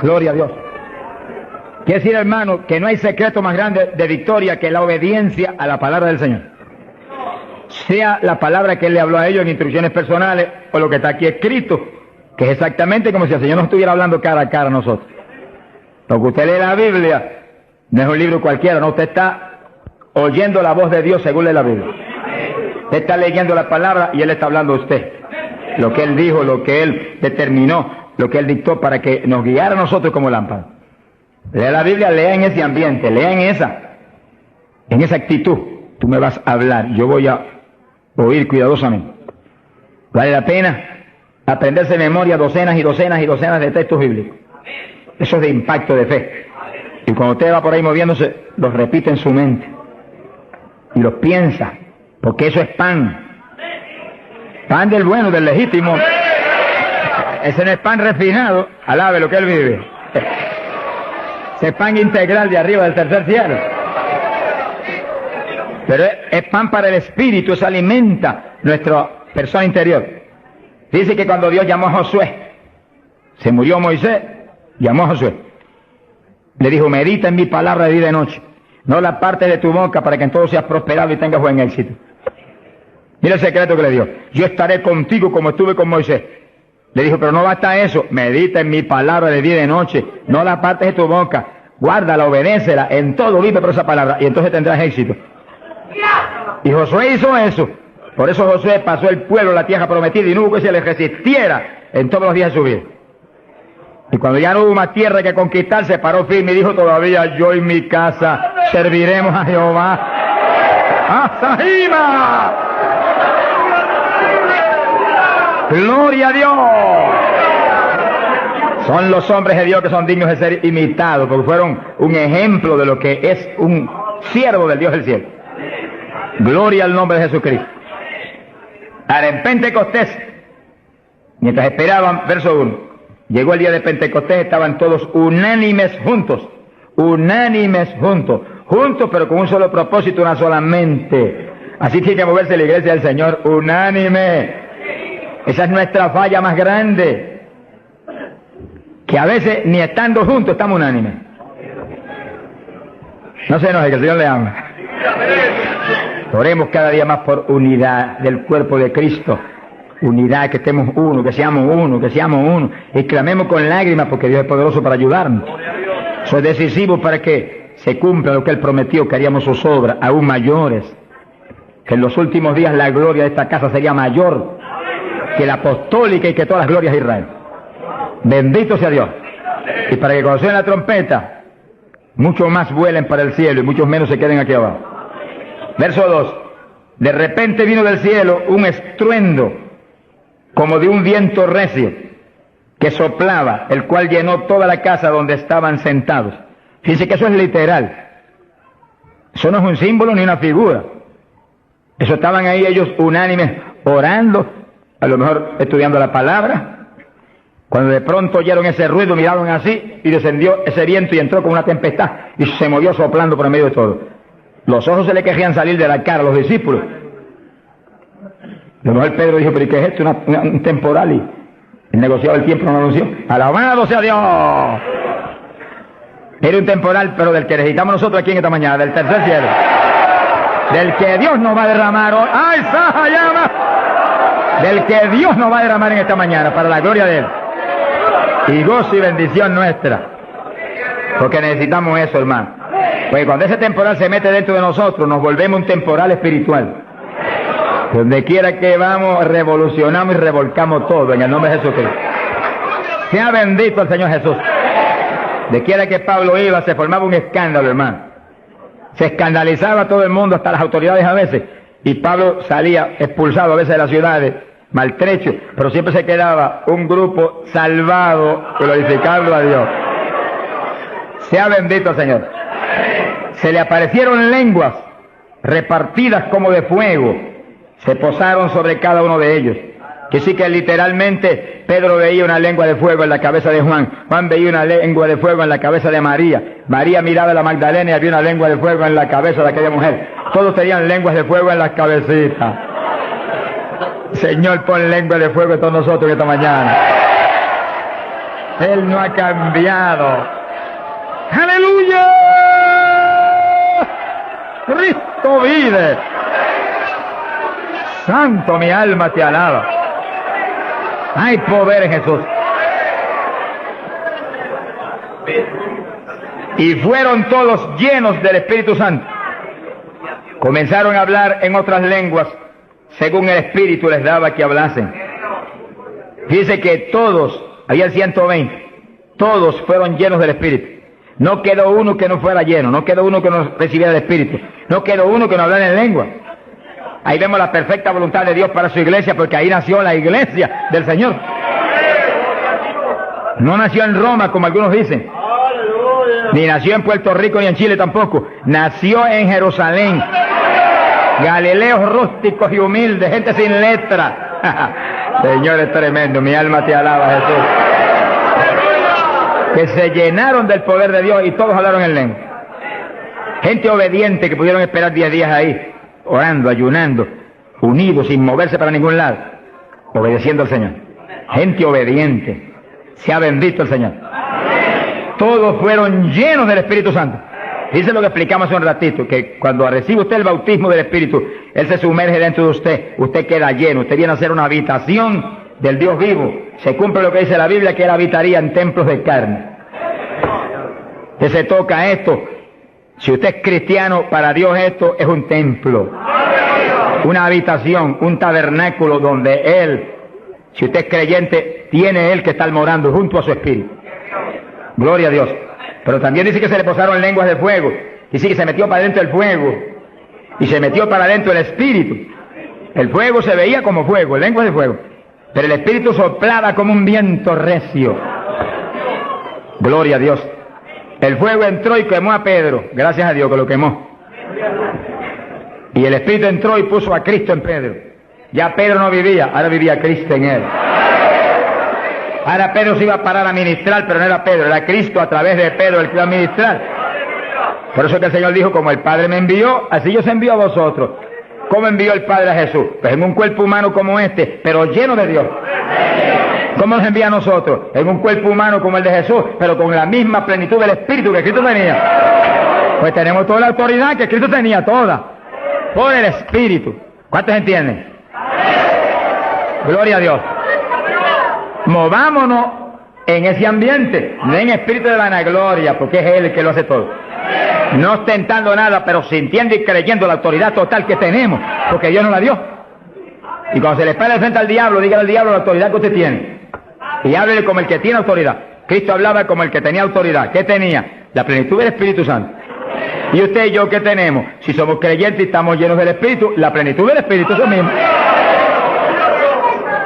Gloria a Dios. Quiere decir, hermano, que no hay secreto más grande de victoria que la obediencia a la palabra del Señor. Sea la palabra que Él le habló a ellos en instrucciones personales o lo que está aquí escrito, que es exactamente como si el Señor nos estuviera hablando cara a cara a nosotros. Porque usted lee la Biblia, no es un libro cualquiera, no, usted está oyendo la voz de Dios según lee la Biblia. Usted está leyendo la palabra y Él está hablando a usted. Lo que Él dijo, lo que Él determinó, lo que Él dictó para que nos guiara a nosotros como lámpara. Lea la Biblia, lea en ese ambiente, lea en esa actitud. Tú me vas a hablar, yo voy a oír cuidadosamente. Vale la pena aprenderse de memoria docenas y docenas y docenas de textos bíblicos. Eso es de impacto de fe. Y cuando usted va por ahí moviéndose, los repite en su mente. Y los piensa, porque eso es pan. Pan del bueno, del legítimo. Ese no es pan refinado, alabe lo que Él vive. Ese es pan integral de arriba del tercer cielo. Pero es pan para el espíritu, eso alimenta nuestra persona interior. Dice que cuando Dios llamó a Josué, se murió Moisés, llamó a Josué. Le dijo, medita en mi palabra de día y de noche. No la parte de tu boca para que en todo seas prosperado y tengas buen éxito. Mira el secreto que le dio. Yo estaré contigo como estuve con Moisés. Le dijo, pero no basta eso. Medita en mi palabra de día y de noche. No la partes de tu boca. Guárdala, obedécela. En todo vive por esa palabra. Y entonces tendrás éxito. Y Josué hizo eso. Por eso Josué pasó el pueblo, la tierra prometida, y no hubo que se le resistiera en todos los días de su vida. Y cuando ya no hubo más tierra que conquistar, se paró firme y dijo, todavía yo y mi casa serviremos a Jehová. ¡Hasta Jima! ¡Gloria a Dios! Son los hombres de Dios que son dignos de ser imitados, porque fueron un ejemplo de lo que es un siervo del Dios del cielo. Gloria al nombre de Jesucristo. Ahora, en Pentecostés, mientras esperaban, verso 1, llegó el día de Pentecostés, estaban todos unánimes juntos, pero con un solo propósito, una sola mente. Así tiene que moverse la iglesia del Señor, unánime. Esa es nuestra falla más grande, que a veces ni estando juntos estamos unánimes. No se enoje, que el Señor le ama. Oremos cada día más por unidad del cuerpo de Cristo. Unidad, que estemos uno, que seamos uno. Y clamemos con lágrimas porque Dios es poderoso para ayudarnos. Eso es decisivo para que se cumpla lo que Él prometió, que haríamos sus obras aún mayores. Que en los últimos días la gloria de esta casa sería mayor que la apostólica y que todas las glorias de Israel. Bendito sea Dios. Y para que cuando suene la trompeta, muchos más vuelen para el cielo y muchos menos se queden aquí abajo. Verso 2. De repente vino del cielo un estruendo como de un viento recio que soplaba, el cual llenó toda la casa donde estaban sentados. Fíjense que eso es literal. Eso no es un símbolo ni una figura. Eso estaban ahí ellos unánimes orando, a lo mejor estudiando la palabra. Cuando de pronto oyeron ese ruido, miraron así y descendió ese viento y entró con una tempestad y se movió soplando por el medio de todo. Los ojos se le querían salir de la cara a los discípulos. A lo mejor Pedro dijo, pero ¿qué es esto? Un temporal, y el negociado del tiempo no lo anunció. ¡Alabado sea Dios! Era un temporal, pero del que necesitamos nosotros aquí en esta mañana, del tercer cielo. Del que Dios nos va a derramar hoy. ¡Ay, Saja, llama! Del que Dios nos va a derramar en esta mañana, para la gloria de Él. Y gozo y bendición nuestra. Porque necesitamos eso, hermano. Porque cuando ese temporal se mete dentro de nosotros, nos volvemos un temporal espiritual. Donde quiera que vamos, revolucionamos y revolcamos todo en el nombre de Jesucristo. Sea bendito el Señor Jesús. De quiera que Pablo iba, se formaba un escándalo, hermano. Se escandalizaba a todo el mundo, hasta las autoridades a veces. Y Pablo salía expulsado a veces de las ciudades, maltrecho, pero siempre se quedaba un grupo salvado, glorificando a Dios. Sea bendito el Señor. Se le aparecieron lenguas repartidas como de fuego, se posaron sobre cada uno de ellos. Que sí que literalmente Pedro veía una lengua de fuego en la cabeza de Juan, Juan veía una lengua de fuego en la cabeza de María, María miraba a la Magdalena y había una lengua de fuego en la cabeza de aquella mujer. Todos tenían lenguas de fuego en las cabecitas. Señor, pon lengua de fuego en todos nosotros esta mañana. Él no ha cambiado. ¡Aleluya! Cristo vive. Santo, mi alma te alaba. Hay poder en Jesús. Y fueron todos llenos del Espíritu Santo. Comenzaron a hablar en otras lenguas, según el Espíritu les daba que hablasen. Dice que todos, había 120, todos fueron llenos del Espíritu. No quedó uno que no fuera lleno, no quedó uno que no recibiera el Espíritu, no quedó uno que no hablara en lengua. Ahí vemos la perfecta voluntad de Dios para su iglesia, porque ahí nació la iglesia del Señor. No nació en Roma, como algunos dicen, ni nació en Puerto Rico ni en Chile tampoco. Nació en Jerusalén. Galileos rústicos y humildes, gente sin letra. Señor, es tremendo, mi alma te alaba, Jesús. Que se llenaron del poder de Dios y todos hablaron en lengua. Gente obediente que pudieron esperar 10 días ahí, orando, ayunando, unidos, sin moverse para ningún lado, obedeciendo al Señor. Gente obediente. Sea bendito el Señor. Todos fueron llenos del Espíritu Santo. Dice lo que explicamos hace un ratito, que cuando recibe usted el bautismo del Espíritu, Él se sumerge dentro de usted, usted queda lleno, usted viene a ser una habitación del Dios vivo. Se cumple lo que dice la Biblia, que Él habitaría en templos de carne. Que se toca esto. Si usted es cristiano, para Dios esto es un templo, una habitación, un tabernáculo donde Él, si usted es creyente, tiene Él que estar morando junto a su Espíritu. Gloria a Dios. Pero también dice que se le posaron lenguas de fuego. Dice que se metió para adentro el fuego y se metió para adentro el Espíritu. El fuego se veía como fuego, lenguas de fuego, pero el Espíritu soplaba como un viento recio. Gloria a Dios. El fuego entró y quemó a Pedro. Gracias a Dios que lo quemó. Y el Espíritu entró y puso a Cristo en Pedro. Ya Pedro no vivía, ahora vivía Cristo en él. Ahora Pedro se iba a parar a ministrar, pero no era Pedro, era Cristo a través de Pedro el que iba a ministrar. Por eso que el Señor dijo, como el Padre me envió, así yo os envío a vosotros. ¿Cómo envió el Padre a Jesús? Pues en un cuerpo humano como este, pero lleno de Dios. ¿Cómo nos envía a nosotros? En un cuerpo humano como el de Jesús, pero con la misma plenitud del Espíritu que Cristo tenía. Pues tenemos toda la autoridad que Cristo tenía, toda, por el Espíritu. ¿Cuántos entienden? Gloria a Dios. Movámonos en ese ambiente, no en espíritu de vanagloria, porque es Él el que lo hace todo. No ostentando nada, pero sintiendo y creyendo la autoridad total que tenemos, porque Dios nos la dio. Y cuando se le pare frente al diablo, dígale al diablo la autoridad que usted tiene. Y háblele como el que tiene autoridad. Cristo hablaba como el que tenía autoridad. ¿Qué tenía? La plenitud del Espíritu Santo. ¿Y usted y yo qué tenemos? Si somos creyentes y estamos llenos del Espíritu, la plenitud del Espíritu, eso mismo.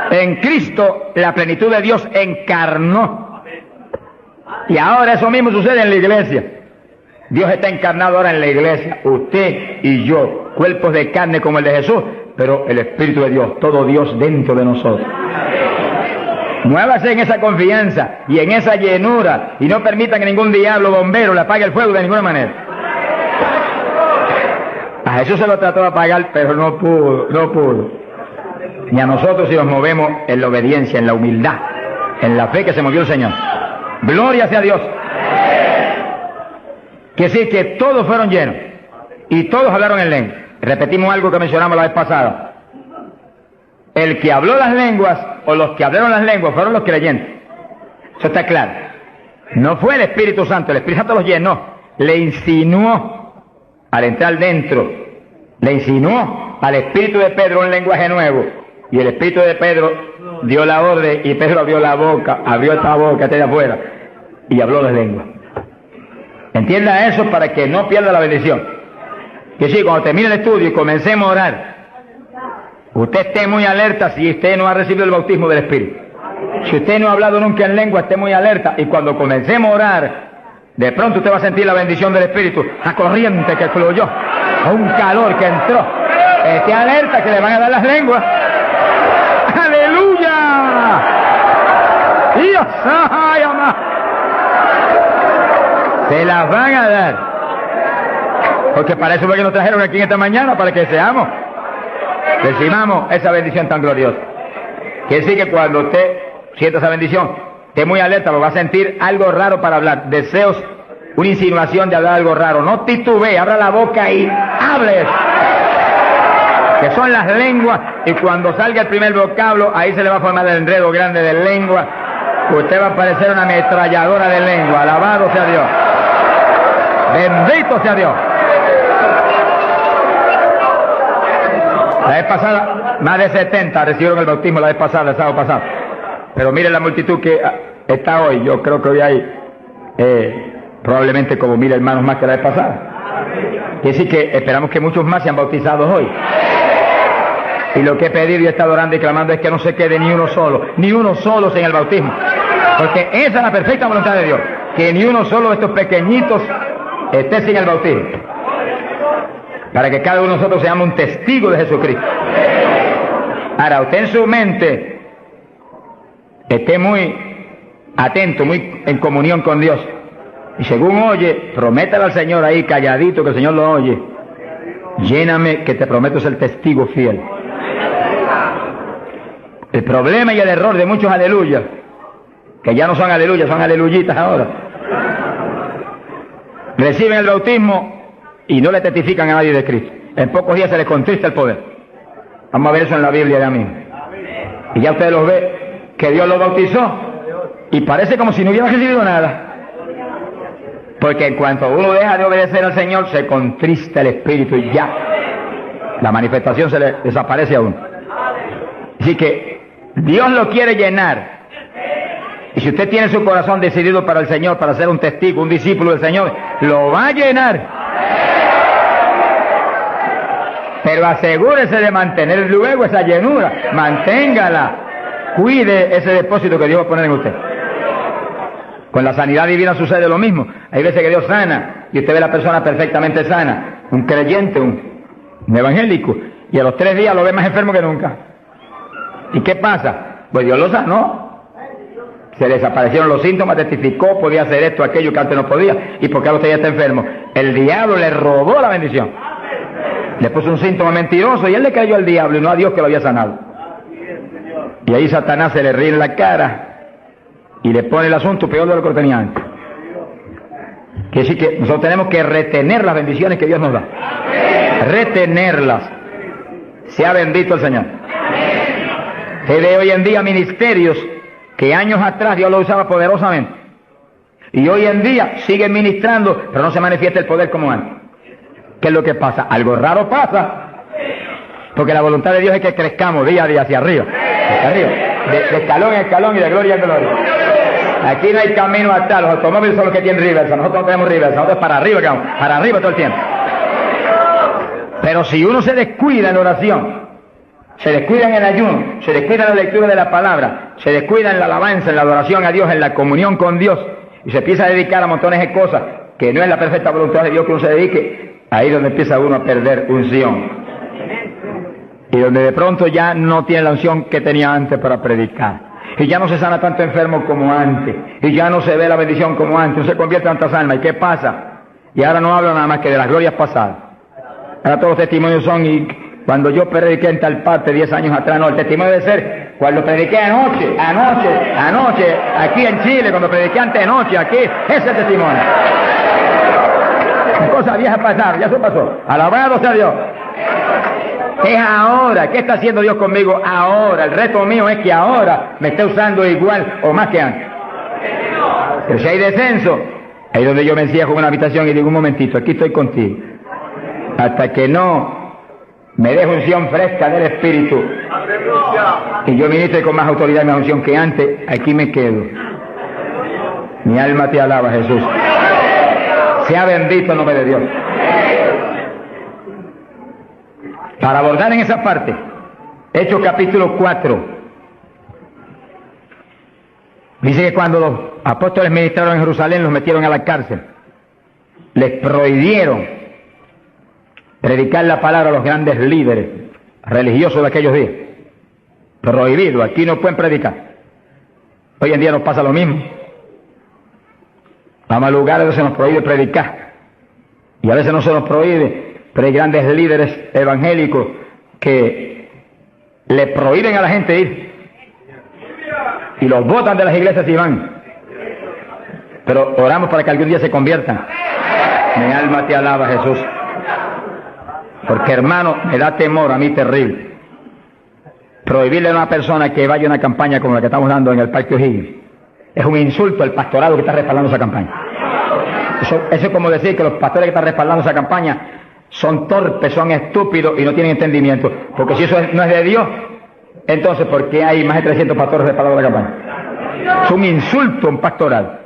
En Cristo la plenitud de Dios encarnó. Y ahora eso mismo sucede en la iglesia. Dios está encarnado ahora en la iglesia, usted y yo, cuerpos de carne como el de Jesús, pero el Espíritu de Dios, todo Dios dentro de nosotros. Muévase en esa confianza y en esa llenura y no permita que ningún diablo bombero le apague el fuego de ninguna manera. A Jesús se lo trató de apagar, pero no pudo. Ni a nosotros si nos movemos en la obediencia, en la humildad, en la fe que se movió el Señor. Gloria sea a Dios. Que sí, que todos fueron llenos y todos hablaron en lengua. Repetimos algo que mencionamos la vez pasada. El que habló las lenguas o los que hablaron las lenguas fueron los creyentes. Eso está claro. No fue el Espíritu Santo, el Espíritu Santo los llenó, le insinuó al entrar dentro, le insinuó al Espíritu de Pedro un lenguaje nuevo. Y el Espíritu de Pedro dio la orden y Pedro abrió la boca, abrió esta boca, esta de afuera, y habló las lenguas. Entienda eso para que no pierda la bendición. Que sí, cuando termine el estudio y comencemos a orar, usted esté muy alerta si usted no ha recibido el bautismo del Espíritu. Si usted no ha hablado nunca en lengua, esté muy alerta. Y cuando comencemos a orar, de pronto usted va a sentir la bendición del Espíritu, la corriente que fluyó, un calor que entró. Esté alerta que le van a dar las lenguas. ¡Aleluya! ¡Dios! ¡Ay, amá! Se las van a dar. Porque para eso fue que nos trajeron aquí en esta mañana, para que seamos, recibamos esa bendición tan gloriosa. Que sí, que cuando usted sienta esa bendición, esté muy alerta, porque va a sentir algo raro para hablar, deseos, una insinuación de hablar algo raro. No titubee, abra la boca y hable. Que son las lenguas, y cuando salga el primer vocablo, ahí se le va a formar el enredo grande de lengua. Usted va a parecer una ametralladora de lengua. Alabado sea Dios. Bendito sea Dios. La vez pasada, más de 70 recibieron el bautismo la vez pasada, el sábado pasado. Pero mire la multitud que está hoy. Yo creo que hoy hay probablemente como 1000 hermanos más que la vez pasada. Quiere decir que esperamos que muchos más sean bautizados hoy. Y lo que he pedido y he estado orando y clamando es que no se quede ni uno solo sin el bautismo. Porque esa es la perfecta voluntad de Dios, que ni uno solo de estos pequeñitos esté sin el bautismo. Para que cada uno de nosotros seamos un testigo de Jesucristo. Ahora, usted en su mente esté muy atento, muy en comunión con Dios. Y según oye, prométale al Señor ahí calladito, que el Señor lo oye. Lléname, que te prometo ser testigo fiel. El problema y el error de muchos aleluyas, que ya no son aleluyas, son aleluyitas ahora, reciben el bautismo y no le testifican a nadie de Cristo. En pocos días se les contrista el poder. Vamos a ver eso en la Biblia ya mismo. Y ya usted los ve, que Dios los bautizó, y parece como si no hubieran recibido nada. Porque en cuanto uno deja de obedecer al Señor, se contrista el Espíritu y ya la manifestación se le desaparece a uno. Así que Dios lo quiere llenar. Y si usted tiene su corazón decidido para el Señor, para ser un testigo, un discípulo del Señor, lo va a llenar. Pero asegúrese de mantener luego esa llenura. Manténgala. Cuide ese depósito que Dios va a poner en usted. Con la sanidad divina sucede lo mismo. Hay veces que Dios sana y usted ve a la persona perfectamente sana, un creyente, un evangélico, y a los 3 días lo ve más enfermo que nunca. ¿Y qué pasa? Pues Dios lo sanó. Se desaparecieron los síntomas, testificó, podía hacer esto, aquello que antes no podía. ¿Y por qué ahora usted ya está enfermo? El diablo le robó la bendición. Le puso un síntoma mentiroso y él le creyó al diablo y no a Dios que lo había sanado. Y ahí Satanás se le ríe en la cara y le pone el asunto peor de lo que tenía antes. Quiere decir que nosotros tenemos que retener las bendiciones que Dios nos da. Retenerlas. Sea bendito el Señor. Se ve hoy en día ministerios que años atrás Dios lo usaba poderosamente. Y hoy en día siguen ministrando, pero no se manifiesta el poder como antes. ¿Qué es lo que pasa? Algo raro pasa. Porque la voluntad de Dios es que crezcamos día a día hacia arriba. Hacia arriba. De escalón en escalón y de gloria en gloria. Aquí no hay camino atrás. Los automóviles son los que tienen reversa. Nosotros no tenemos reversa. Nosotros para arriba, para arriba todo el tiempo. Pero si uno se descuida en la oración, se descuida en el ayuno, se descuida en la lectura de la palabra, se descuida en la alabanza, en la adoración a Dios, en la comunión con Dios, y se empieza a dedicar a montones de cosas que no es la perfecta voluntad de Dios que uno se dedique, ahí es donde empieza uno a perder unción. Y donde de pronto ya no tiene la unción que tenía antes para predicar. Y ya no se sana tanto enfermo como antes. Y ya no se ve la bendición como antes. No se convierte en tantas almas. ¿Y qué pasa? Y ahora no hablo nada más que de las glorias pasadas. Ahora todos los testimonios son, y cuando yo prediqué en tal parte 10 años atrás, no, el testimonio debe ser cuando prediqué anoche, aquí en Chile, cuando prediqué antes de noche, aquí, ese testimonio. Cosas viejas pasaron, ya eso pasó. Alabado sea Dios. Es ahora. ¿Qué está haciendo Dios conmigo ahora? El reto mío es que ahora me esté usando igual o más que antes. Pero si hay descenso, ahí donde yo me encierro en una habitación y digo, un momentito, aquí estoy contigo. Hasta que no me deje unción fresca del Espíritu y yo ministre con más autoridad y más unción que antes, aquí me quedo. Mi alma te alaba, Jesús. Sea bendito el nombre de Dios. Para abordar en esa parte, Hechos capítulo 4, dice que cuando los apóstoles ministraron en Jerusalén, los metieron a la cárcel. Les prohibieron predicar la palabra a los grandes líderes religiosos de aquellos días. Prohibido, aquí no pueden predicar. Hoy en día nos pasa lo mismo. Vamos a lugares donde se nos prohíbe predicar. Y a veces no se nos prohíbe, pero hay grandes líderes evangélicos que le prohíben a la gente ir. y los botan de las iglesias y van. Pero oramos para que algún día se conviertan. Mi alma te alaba, Jesús. Porque, hermano, me da temor a mí terrible prohibirle a una persona que vaya a una campaña como la que estamos dando en el Parque O'Higgins. Es un insulto al pastorado que está respaldando esa campaña. Eso es como decir que los pastores que están respaldando esa campaña son torpes, son estúpidos y no tienen entendimiento. Porque si eso no es de Dios, entonces ¿por qué hay más de 300 pastores respaldando la campaña? Es un insulto a un pastorado.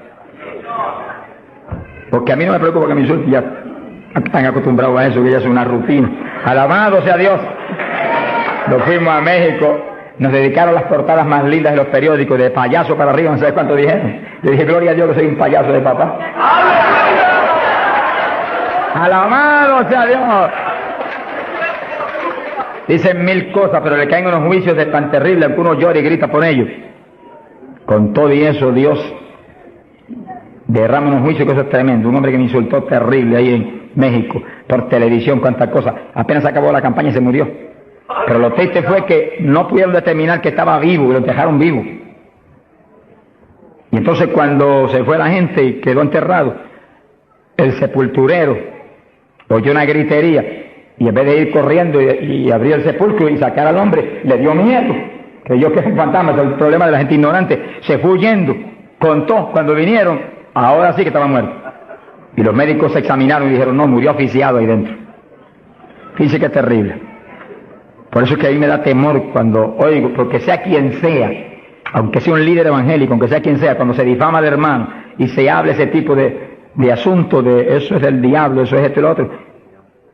Porque a mí no me preocupa que me insulten, ya están acostumbrados a eso, que ya es una rutina. Alabado sea Dios. Nos fuimos a México, nos dedicaron las portadas más lindas de los periódicos, de payaso para arriba, no sé cuánto dijeron. Yo dije, gloria a Dios que soy un payaso de papá. Alabado sea Dios. Dicen mil cosas, pero le caen unos juicios de tan terribles que uno llora y grita por ellos. Con todo y eso, Dios derrama unos juicios que eso es tremendo. Un hombre que me insultó terrible ahí en México, por televisión, cuántas cosas. Apenas acabó la campaña y se murió. Pero lo triste fue que no pudieron determinar que estaba vivo y lo dejaron vivo. Y entonces cuando se fue la gente y quedó enterrado, el sepulturero oyó una gritería y en vez de ir corriendo y abrir el sepulcro y sacar al hombre, le dio miedo. Creyó que es un fantasma, es el problema de la gente ignorante. Se fue huyendo, contó cuando vinieron, ahora sí que estaba muerto. Y los médicos se examinaron y dijeron, no, murió asfixiado ahí dentro. Fíjense que es terrible. Por eso es que a mí me da temor cuando oigo, porque sea quien sea, aunque sea un líder evangélico, aunque sea quien sea, cuando se difama al hermano y se habla ese tipo de asunto de eso es del diablo, eso es esto y lo otro,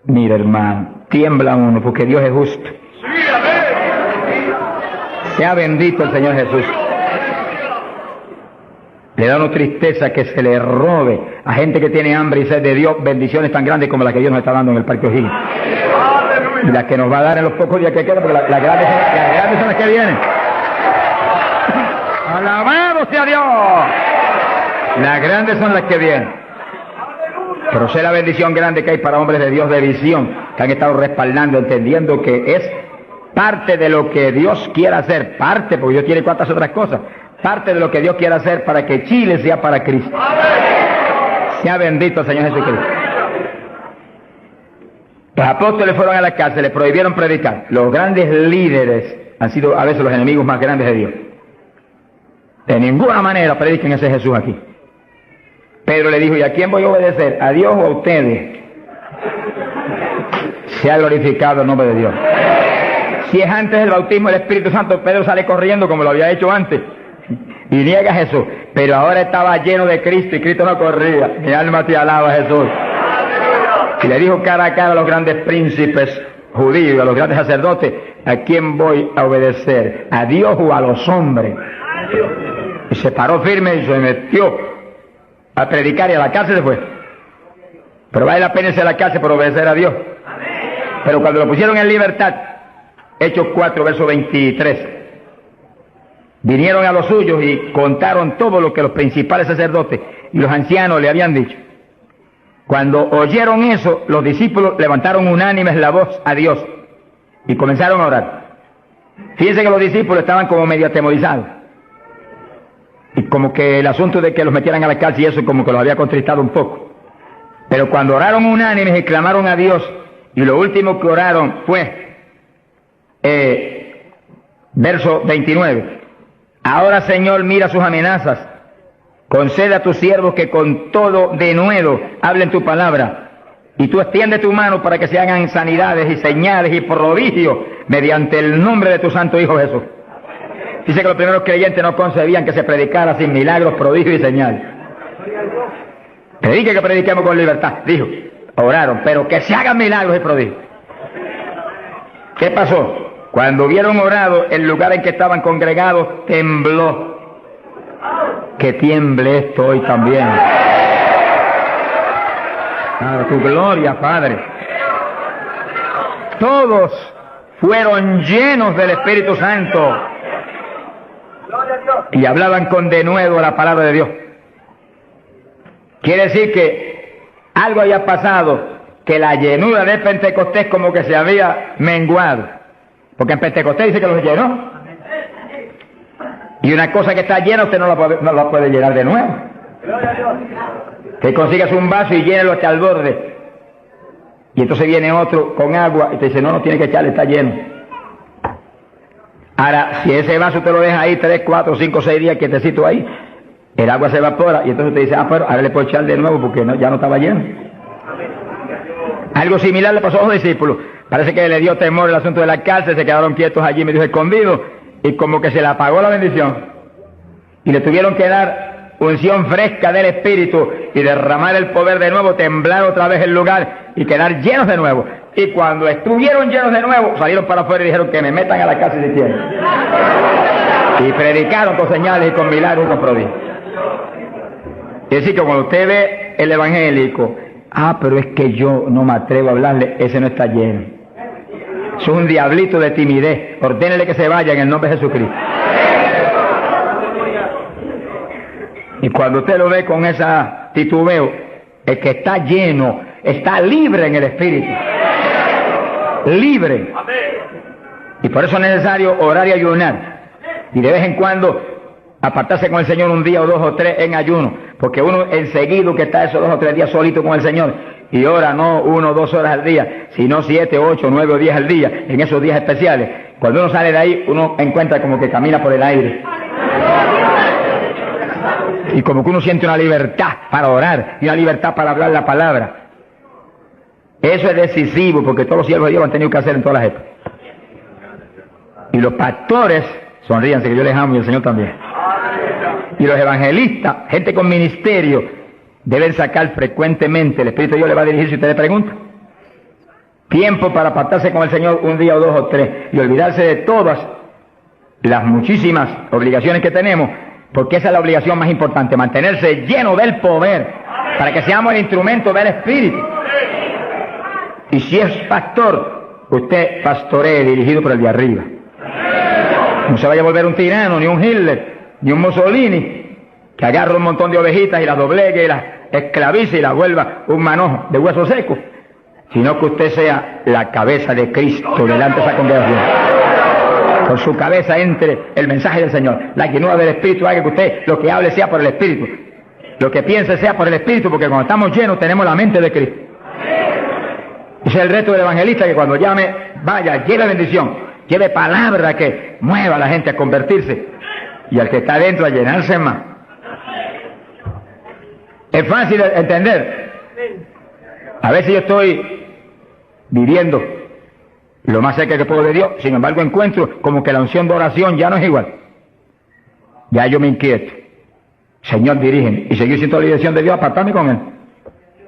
mira hermano, tiembla uno porque Dios es justo. Sea bendito el Señor Jesús. Le da una tristeza que se le robe a gente que tiene hambre y sed de Dios bendiciones tan grandes como las que Dios nos está dando en el Parque O'Higgins. Y las que nos va a dar en los pocos días que quedan, porque las grandes son las que vienen. ¡Alabado sea Dios! Las grandes son las que vienen. Pero sé la bendición grande que hay para hombres de Dios de visión, que han estado respaldando, entendiendo que es parte de lo que Dios quiere hacer, parte, porque Dios tiene cuantas otras cosas, parte de lo que Dios quiere hacer para que Chile sea para Cristo. Sea bendito el Señor Jesucristo. Los apóstoles fueron a la cárcel, les prohibieron predicar. Los grandes líderes han sido a veces los enemigos más grandes de Dios. De ninguna manera prediquen ese Jesús aquí. Pedro le dijo, ¿y a quién voy a obedecer? ¿A Dios o a ustedes? Sea glorificado el nombre de Dios. Si es antes del bautismo del Espíritu Santo, Pedro sale corriendo como lo había hecho antes y niega a Jesús. Pero ahora estaba lleno de Cristo y Cristo no corría. Mi alma te alaba, Jesús. Y le dijo cara a cara a los grandes príncipes judíos, a los grandes sacerdotes, ¿a quién voy a obedecer? ¿A Dios o a los hombres? Y se paró firme y se metió a predicar y a la cárcel se fue. Pero vale la pena irse a la cárcel por obedecer a Dios. Pero cuando lo pusieron en libertad, Hechos 4, verso 23, vinieron a los suyos y contaron todo lo que los principales sacerdotes y los ancianos le habían dicho. Cuando oyeron eso, los discípulos levantaron unánimes la voz a Dios y comenzaron a orar. Fíjense que los discípulos estaban como medio atemorizados. Y como que el asunto de que los metieran a la cárcel y eso como que los había contristado un poco. Pero cuando oraron unánimes y clamaron a Dios, y lo último que oraron fue, verso 29, ahora Señor mira sus amenazas, concede a tus siervos que con todo denuedo hablen tu palabra, y tú extiende tu mano para que se hagan sanidades y señales y prodigios mediante el nombre de tu santo Hijo Jesús. Dice que los primeros creyentes no concebían que se predicara sin milagros, prodigios y señales. Predique que prediquemos con libertad, dijo. Oraron, pero que se hagan milagros y prodigios. ¿Qué pasó? Cuando hubieron orado, el lugar en que estaban congregados tembló. Que tiemble esto hoy también. A tu gloria, Padre. Todos fueron llenos del Espíritu Santo y hablaban con denuedo la palabra de Dios. Quiere decir que algo había pasado, que la llenura de Pentecostés como que se había menguado. Porque en Pentecostés dice que los llenó. Y una cosa que está llena usted no la puede llenar de nuevo. Te consigas un vaso y llénelo hasta el borde. Y entonces viene otro con agua y te dice, no tiene que echarle, está lleno. Ahora, si ese vaso te lo deja ahí 3, 4, 5, 6 días quietecito ahí, el agua se evapora y entonces te dice, pero ahora le puedo echar de nuevo porque ya no estaba lleno. Algo similar le pasó a los discípulos. Parece que le dio temor el asunto de la cárcel, se quedaron quietos allí medio escondidos y como que se le apagó la bendición. Y le tuvieron que dar unción fresca del Espíritu y derramar el poder de nuevo, temblar otra vez el lugar y quedar llenos de nuevo. Y cuando estuvieron llenos de nuevo, salieron para afuera y dijeron que me metan a la cárcel si quieren. Y predicaron con señales y con milagros y con prodigios. Es decir, que cuando usted ve el evangélico, pero es que yo no me atrevo a hablarle, ese no está lleno. Es un diablito de timidez. Ordénele que se vaya en el nombre de Jesucristo. Y cuando usted lo ve con esa titubeo, el que está lleno, está libre en el Espíritu. Libre. Y por eso es necesario orar y ayunar. Y de vez en cuando apartarse con el Señor un día o 2 o 3 en ayuno. Porque uno enseguida que está esos 2 o 3 días solito con el Señor y ora no 1 o 2 horas al día, sino 7, 8, 9 o 10 al día, en esos días especiales. Cuando uno sale de ahí, uno encuentra como que camina por el aire. Y como que uno siente una libertad para orar y una libertad para hablar la palabra. Eso es decisivo porque todos los siervos de Dios lo han tenido que hacer en todas las épocas. Y los pastores, sonríanse que yo les amo y el Señor también. Y los evangelistas, gente con ministerio, deben sacar frecuentemente, el Espíritu de Dios le va a dirigir si usted le pregunta, tiempo para apartarse con el Señor un día o 2 o 3 y olvidarse de todas las muchísimas obligaciones que tenemos, porque esa es la obligación más importante, mantenerse lleno del poder, para que seamos el instrumento del Espíritu. Y si es pastor, usted pastoree dirigido por el de arriba. No se vaya a volver un tirano, ni un Hitler, ni un Mussolini, que agarra un montón de ovejitas y las doblegue y las esclavice y las vuelva un manojo de hueso seco, sino que usted sea la cabeza de Cristo delante de esa congregación. Por su cabeza entre el mensaje del Señor. La llenura del Espíritu haga que usted lo que hable sea por el Espíritu, lo que piense sea por el Espíritu, porque cuando estamos llenos tenemos la mente de Cristo. Ese es el reto del evangelista, que cuando llame, vaya, lleve bendición, lleve palabra que mueva a la gente a convertirse y al que está dentro a llenarse más. Es fácil de entender. A veces yo estoy viviendo lo más cerca que puedo de Dios, sin embargo encuentro como que la unción de oración ya no es igual. Ya yo me inquieto. Señor, dirígeme. Y seguir siendo la dirección de Dios, apartarme con Él.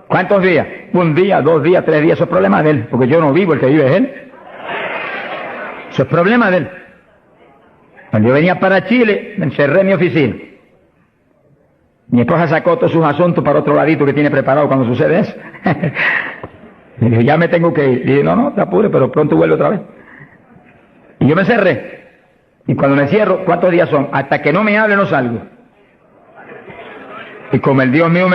¿Cuántos días? 1 día, 2 días, 3 días. Eso es problema de Él, porque yo no vivo, el que vive es Él. Eso es problema de Él. Cuando yo venía para Chile, me encerré en mi oficina. Mi esposa sacó todos sus asuntos para otro ladito que tiene preparado cuando sucede eso. Le dije, ya me tengo que ir. Le dije, no, te apures, pero pronto vuelve otra vez. Y yo me encerré. Y cuando me cierro, ¿cuántos días son? Hasta que no me hable, no salgo. Y como el Dios mío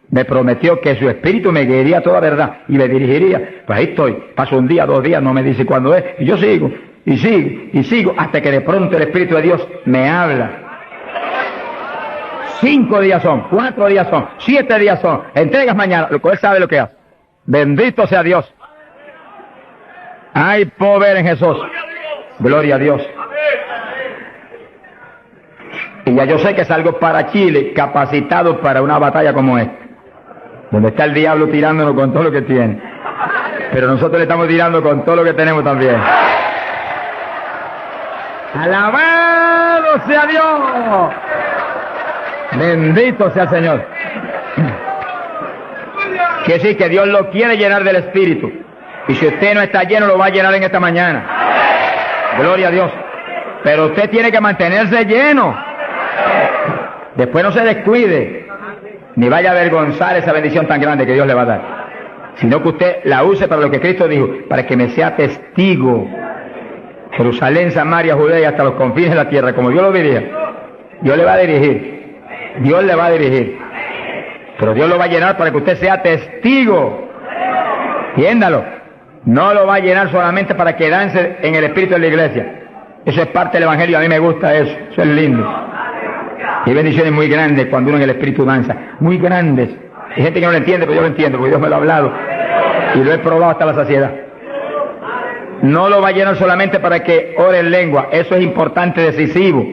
me prometió que su espíritu me guiaría a toda verdad y me dirigiría, pues ahí estoy. Paso 1 día, 2 días, no me dice cuándo es. Y yo sigo, y sigo, y sigo, hasta que de pronto el Espíritu de Dios me habla. 5 días son, 4 días son, 7 días son. Entregas mañana, lo que Él sabe lo que hace. Bendito sea Dios. Hay poder en Jesús. Gloria a Dios. Y ya yo sé que salgo para Chile capacitado para una batalla como esta, donde está el diablo tirándonos con todo lo que tiene, pero nosotros le estamos tirando con todo lo que tenemos también. ¡Alabado sea Dios! Bendito sea el Señor. Que sí, que Dios lo quiere llenar del Espíritu. Y si usted no está lleno, lo va a llenar en esta mañana. Gloria a Dios. Pero usted tiene que mantenerse lleno. Después no se descuide, ni vaya a avergonzar esa bendición tan grande que Dios le va a dar. Sino que usted la use para lo que Cristo dijo, para que me sea testigo. Jerusalén, Samaria, Judea y hasta los confines de la tierra, como Dios lo dirija. Dios le va a dirigir. Dios le va a dirigir. Pero Dios lo va a llenar para que usted sea testigo. Entiéndalo. No lo va a llenar solamente para quedarse en el espíritu de la iglesia. Eso es parte del Evangelio, a mí me gusta eso, eso es lindo. Hay bendiciones muy grandes cuando uno en el Espíritu danza, muy grandes. Hay gente que no lo entiende, pero yo lo entiendo, porque Dios me lo ha hablado y lo he probado hasta la saciedad. No lo va a llenar solamente para que ore en lengua, eso es importante, decisivo,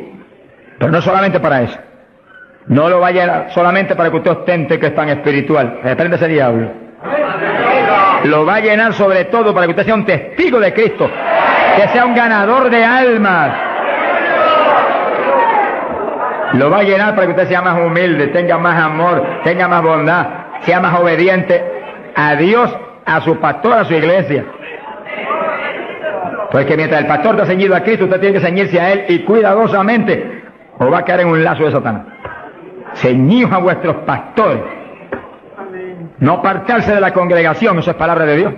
pero no solamente para eso. No lo va a llenar solamente para que usted ostente que es tan espiritual, reprende ese diablo. Lo va a llenar sobre todo para que usted sea un testigo de Cristo, que sea un ganador de almas. Lo va a llenar para que usted sea más humilde, tenga más amor, tenga más bondad, sea más obediente a Dios, a su pastor, a su iglesia. Porque mientras el pastor está ceñido a Cristo, usted tiene que ceñirse a Él y cuidadosamente, o va a caer en un lazo de Satanás. Ceñidos a vuestros pastores. No apartarse de la congregación, eso es palabra de Dios.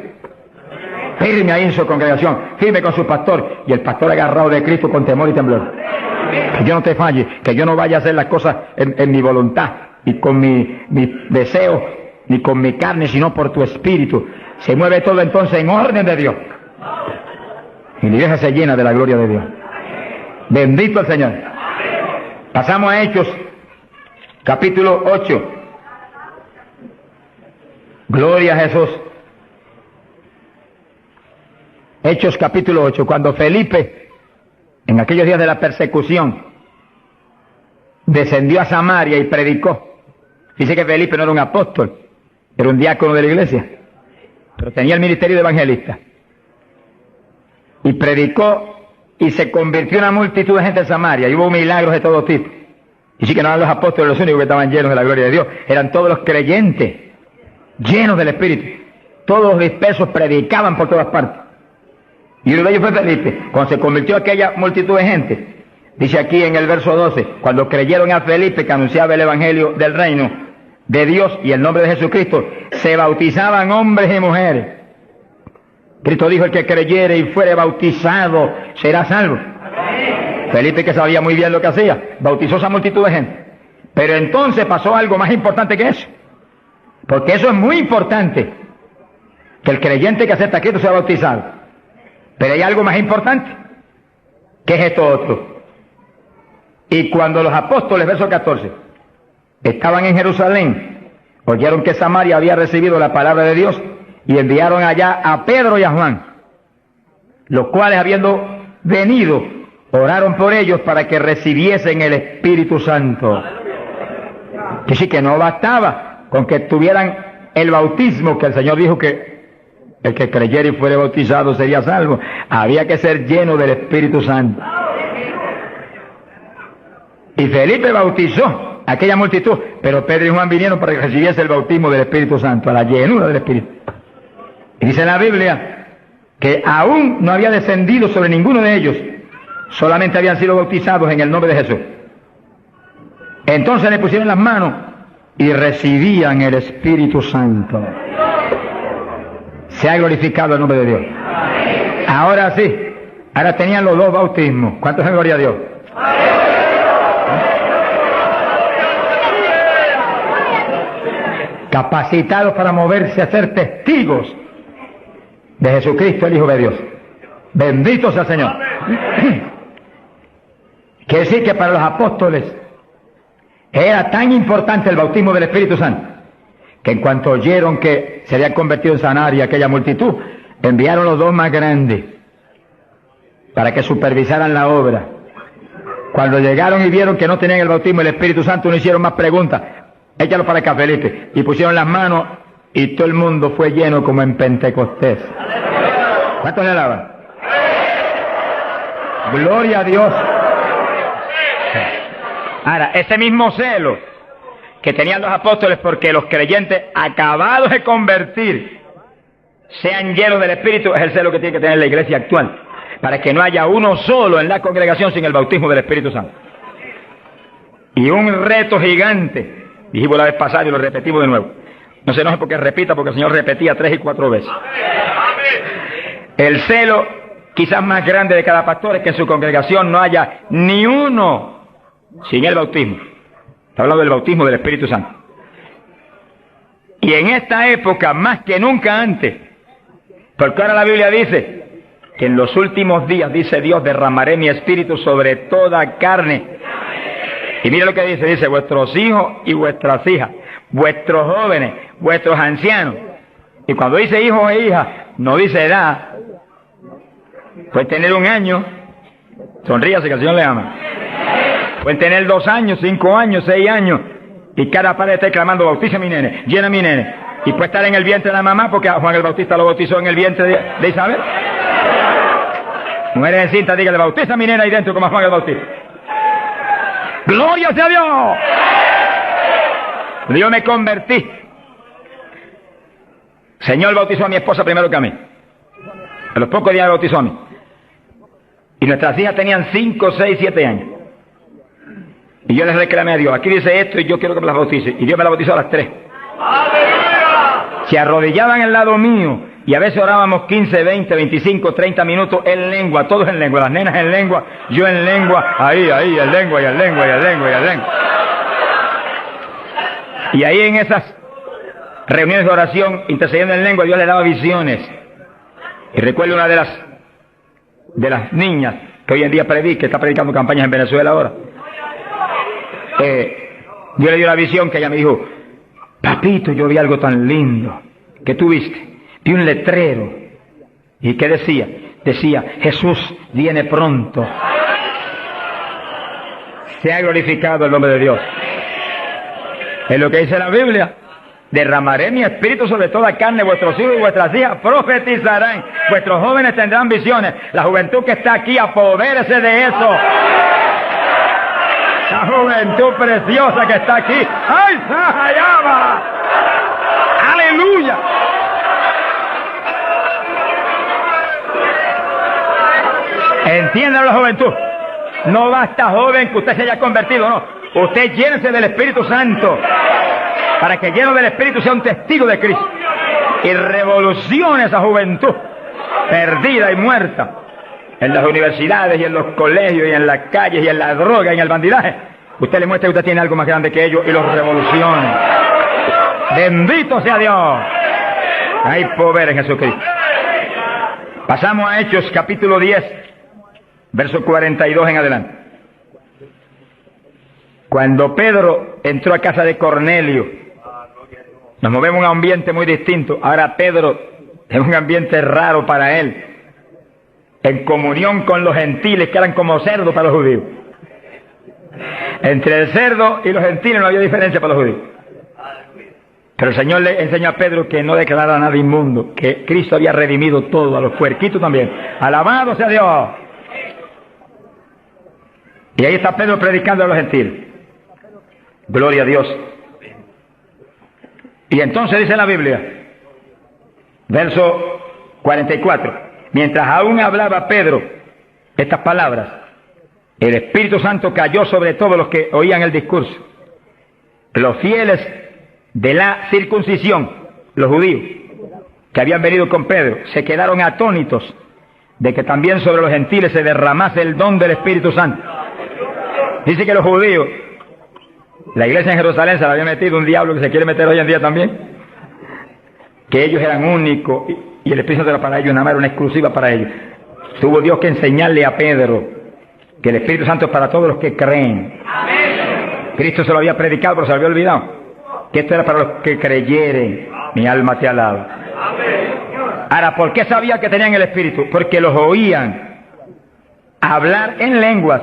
Firme ahí en su congregación, firme con su pastor, y el pastor agarrado de Cristo con temor y temblor. Que yo no te falle, que yo no vaya a hacer las cosas en mi voluntad, y con mi deseo, ni con mi carne, sino por tu espíritu. Se mueve todo entonces en orden de Dios. Y la iglesia se llena de la gloria de Dios. Bendito el Señor. Pasamos a Hechos, capítulo 8. Gloria a Jesús. Hechos capítulo 8, cuando Felipe, en aquellos días de la persecución, descendió a Samaria y predicó. Dice que Felipe no era un apóstol, era un diácono de la iglesia, pero tenía el ministerio de evangelista. Y predicó y se convirtió una multitud de gente en Samaria, y hubo milagros de todo tipo. Y sí que no eran los apóstoles los únicos que estaban llenos de la gloria de Dios, eran todos los creyentes, llenos del Espíritu. Todos los dispersos predicaban por todas partes. Y uno de ellos fue Felipe. Cuando se convirtió aquella multitud de gente, dice aquí en el verso 12, cuando creyeron a Felipe que anunciaba el evangelio del reino de Dios y el nombre de Jesucristo, se bautizaban hombres y mujeres. Cristo dijo: el que creyere y fuere bautizado será salvo. Felipe, que sabía muy bien lo que hacía, bautizó a esa multitud de gente. Pero entonces pasó algo más importante que eso, porque eso es muy importante, que el creyente que acepta a Cristo sea bautizado. Pero hay algo más importante, que es esto otro. Y cuando los apóstoles, verso 14, estaban en Jerusalén, oyeron que Samaria había recibido la palabra de Dios, y enviaron allá a Pedro y a Juan, los cuales, habiendo venido, oraron por ellos para que recibiesen el Espíritu Santo. Que sí, que no bastaba con que tuvieran el bautismo, que el Señor dijo que el que creyera y fuere bautizado sería salvo. Había que ser lleno del Espíritu Santo. Y Felipe bautizó a aquella multitud, pero Pedro y Juan vinieron para que recibiese el bautismo del Espíritu Santo, a la llenura del Espíritu. Y dice la Biblia que aún no había descendido sobre ninguno de ellos, solamente habían sido bautizados en el nombre de Jesús. Entonces le pusieron las manos y recibían el Espíritu Santo. Se ha glorificado el nombre de Dios. Ahora sí, ahora tenían los dos bautismos. ¿Cuántos en gloria a Dios? Capacitados para moverse a ser testigos de Jesucristo, el Hijo de Dios. Bendito sea el Señor. Quiere decir que para los apóstoles era tan importante el bautismo del Espíritu Santo, que en cuanto oyeron que se había convertido en Samaria aquella multitud, enviaron los dos más grandes para que supervisaran la obra. Cuando llegaron y vieron que no tenían el bautismo del Espíritu Santo, no hicieron más preguntas. Échalo para acá, Felipe. Y pusieron las manos y todo el mundo fue lleno como en Pentecostés. ¿Cuántos le alaban? Gloria a Dios. Ahora, ese mismo celo que tenían los apóstoles porque los creyentes acabados de convertir sean llenos del Espíritu, es el celo que tiene que tener la iglesia actual, para que no haya uno solo en la congregación sin el bautismo del Espíritu Santo. Y un reto gigante, dijimos la vez pasada y lo repetimos de nuevo. No se enoje porque repita, porque el Señor repetía 3 y 4 veces. El celo quizás más grande de cada pastor es que en su congregación no haya ni uno sin el bautismo. Está hablando del bautismo del Espíritu Santo. Y en esta época, más que nunca antes, porque ahora la Biblia dice que en los últimos días, dice Dios, derramaré mi espíritu sobre toda carne. Y mira lo que dice, vuestros hijos y vuestras hijas, vuestros jóvenes, vuestros ancianos. Y cuando dice hijos e hijas, no dice edad. Pueden tener 1 año, sonríase que el Señor le ama. Pueden tener 2 años, 5 años, 6 años, y cada padre está clamando, bautiza a mi nene, llena a mi nene. Y puede estar en el vientre de la mamá, porque a Juan el Bautista lo bautizó en el vientre de Isabel. Mujeres en cinta, dígale, bautiza a mi nena ahí dentro como a Juan el Bautista. ¡Gloria sea a Dios! Yo me convertí. Señor bautizó a mi esposa primero que a mí. A los pocos días me bautizó a mí. Y nuestras hijas tenían 5, 6, 7 años. Y yo les reclamé a Dios, aquí dice esto y yo quiero que me las bautice. Y Dios me las bautizó a las 3. Se arrodillaban al lado mío y a veces orábamos 15, 20, 25, 30 minutos en lengua, todos en lengua, las nenas en lengua, yo en lengua, ahí, en lengua, y en lengua, y en lengua, y en lengua. Y ahí en esas reuniones de oración, intercediendo en lengua, Dios le daba visiones. Y recuerdo una de las niñas que hoy en día que está predicando campañas en Venezuela ahora. Dios le dio la visión que ella me dijo, papito, yo vi algo tan lindo. ¿Qué tú viste? Vi un letrero. ¿Y qué decía? Decía, Jesús viene pronto. Sea glorificado el nombre de Dios. Es lo que dice la Biblia. Derramaré mi espíritu sobre toda carne, vuestros hijos y vuestras hijas profetizarán, vuestros jóvenes tendrán visiones. La juventud que está aquí, apodérese de eso. La juventud preciosa que está aquí. ¡Ay, Sahayama! ¡Aleluya! Entiendan la juventud. No basta, joven, que usted se haya convertido, no. Usted llénese del Espíritu Santo, para que lleno del Espíritu sea un testigo de Cristo. Y revolucione esa juventud perdida y muerta en las universidades y en los colegios y en las calles y en la droga y en el bandidaje. Usted le muestra que usted tiene algo más grande que ellos y los revolucione. Bendito sea Dios. Hay poder en Jesucristo. Pasamos a Hechos capítulo 10, verso 42 en adelante. Cuando Pedro entró a casa de Cornelio, nos movemos en un ambiente muy distinto. Ahora Pedro es un ambiente raro para él, en comunión con los gentiles que eran como cerdos para los judíos. Entre el cerdo y los gentiles no había diferencia para los judíos. Pero el Señor le enseñó a Pedro que no declarara nada inmundo, que Cristo había redimido todo, a los puerquitos también. Alabado sea Dios. Y ahí está Pedro predicando a los gentiles. Gloria a Dios. Y entonces dice la Biblia, verso 44, mientras aún hablaba Pedro estas palabras, el Espíritu Santo cayó sobre todos los que oían el discurso. Los fieles de la circuncisión, los judíos, que habían venido con Pedro, se quedaron atónitos de que también sobre los gentiles se derramase el don del Espíritu Santo. Dice que los judíos, la iglesia en Jerusalén se la había metido un diablo que se quiere meter hoy en día también, que ellos eran únicos y el Espíritu Santo era para ellos, nada más era una exclusiva para ellos. Tuvo Dios que enseñarle a Pedro que el Espíritu Santo es para todos los que creen. Cristo se lo había predicado, pero se lo había olvidado, que esto era para los que creyeren. Mi alma te alaba. Ahora, ¿por qué sabía que tenían el Espíritu? Porque los oían hablar en lenguas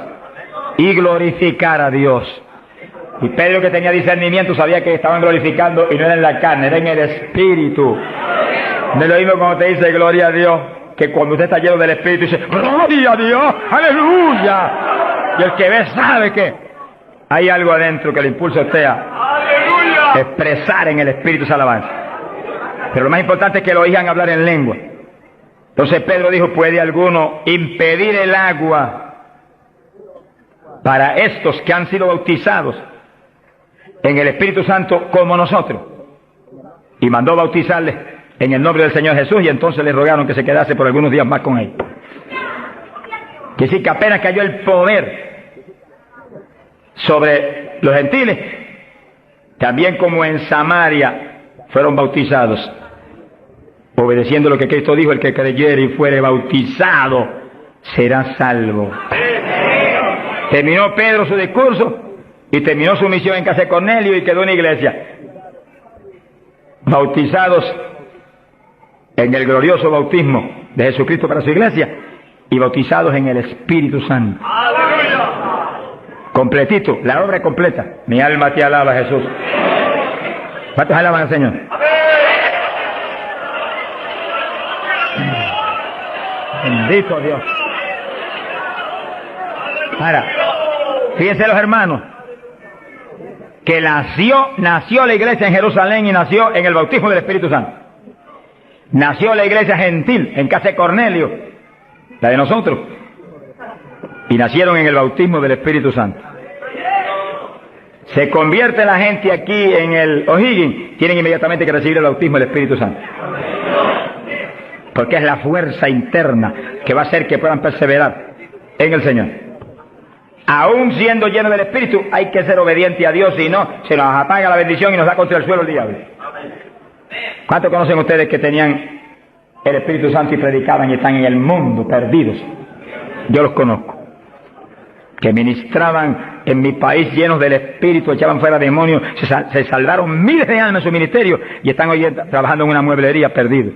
y glorificar a Dios. Y Pedro, que tenía discernimiento, sabía que estaban glorificando y no era en la carne, era en el Espíritu. No es lo mismo cuando te dice gloria a Dios, que cuando usted está lleno del Espíritu dice gloria a Dios, aleluya. Y el que ve sabe que hay algo adentro que le impulsa a usted a expresar en el Espíritu esa alabanza. Pero lo más importante es que lo oigan hablar en lengua. Entonces Pedro dijo, ¿puede alguno impedir el agua para estos que han sido bautizados en el Espíritu Santo como nosotros? Y mandó bautizarles en el nombre del Señor Jesús, y entonces le rogaron que se quedase por algunos días más con él. Que sí, que apenas cayó el poder sobre los gentiles, también como en Samaria fueron bautizados. obedeciendo lo que Cristo dijo, el que creyere y fuere bautizado será salvo. Terminó Pedro su discurso y terminó su misión en casa de Cornelio y quedó en la iglesia. Bautizados en el glorioso bautismo de Jesucristo para su iglesia y bautizados en el Espíritu Santo. Completito, la obra completa. Mi alma te alaba, Jesús. ¿Cuántos alaban al Señor? Bendito Dios. Ahora, fíjense los hermanos, que nació la iglesia en Jerusalén y nació en el bautismo del Espíritu Santo. Nació la iglesia gentil en casa de Cornelio, la de nosotros, y nacieron en el bautismo del Espíritu Santo. Se convierte la gente aquí en el O'Higgins, tienen inmediatamente que recibir el bautismo del Espíritu Santo, porque es la fuerza interna que va a hacer que puedan perseverar en el Señor. Aún siendo lleno del Espíritu, hay que ser obediente a Dios, si no, se nos apaga la bendición y nos da contra el suelo el diablo. ¿Cuántos conocen ustedes que tenían el Espíritu Santo y predicaban y están en el mundo perdidos? Yo los conozco. Que ministraban en mi país llenos del Espíritu, echaban fuera demonios, se salvaron miles de almas en su ministerio y están hoy trabajando en una mueblería perdidos.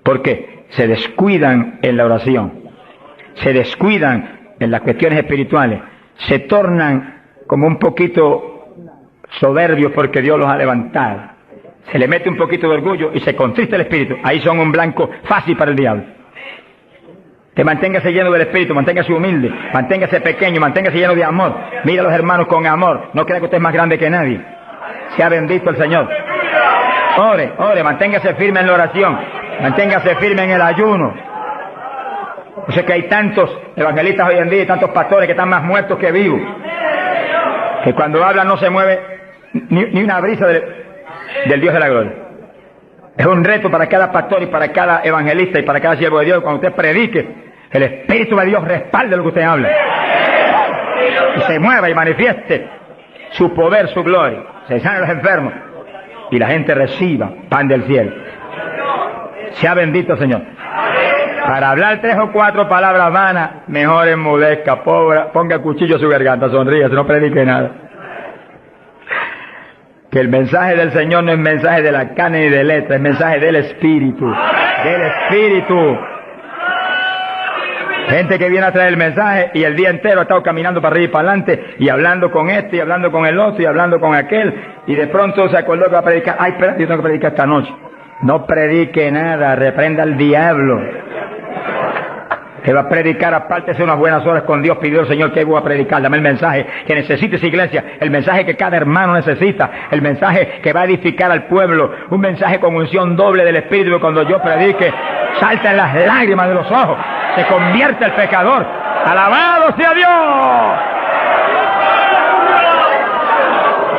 ¿Por qué? Se descuidan en la oración, se descuidan en las cuestiones espirituales, se tornan como un poquito soberbios porque Dios los ha levantado. Se le mete un poquito de orgullo y se contrista el espíritu. Ahí son un blanco fácil para el diablo. Que manténgase lleno del espíritu, manténgase humilde, manténgase pequeño, manténgase lleno de amor. Mira a los hermanos con amor. No crea que usted es más grande que nadie. Sea bendito el Señor. Ore, manténgase firme en la oración, manténgase firme en el ayuno. Yo sé que hay tantos evangelistas hoy en día y tantos pastores que están más muertos que vivos, que cuando hablan no se mueve ni una brisa del Dios de la gloria. Es un reto para cada pastor y para cada evangelista y para cada siervo de Dios. Cuando usted predique, el Espíritu de Dios respalde lo que usted habla y se mueva y manifieste su poder, su gloria. Se sanen los enfermos y la gente reciba pan del cielo. Sea bendito, Señor. Para hablar 3 o 4 palabras vanas, mejor enmudezca, ponga el cuchillo a su garganta, sonríe, no predique nada. Que el mensaje del Señor no es mensaje de la carne ni de letra, es mensaje del Espíritu. Del Espíritu. Gente que viene a traer el mensaje y el día entero ha estado caminando para arriba y para adelante y hablando con este y hablando con el otro y hablando con aquel y de pronto se acordó que va a predicar. Ay, espera, yo tengo que predicar esta noche. No predique nada, reprenda al diablo. Que va a predicar, apártese unas buenas horas con Dios, pidió al Señor que voy a predicar, dame el mensaje que necesita esa iglesia, el mensaje que cada hermano necesita, el mensaje que va a edificar al pueblo, un mensaje con unción doble del Espíritu, que cuando yo predique, salten las lágrimas de los ojos, se convierte el pecador, alabado sea Dios.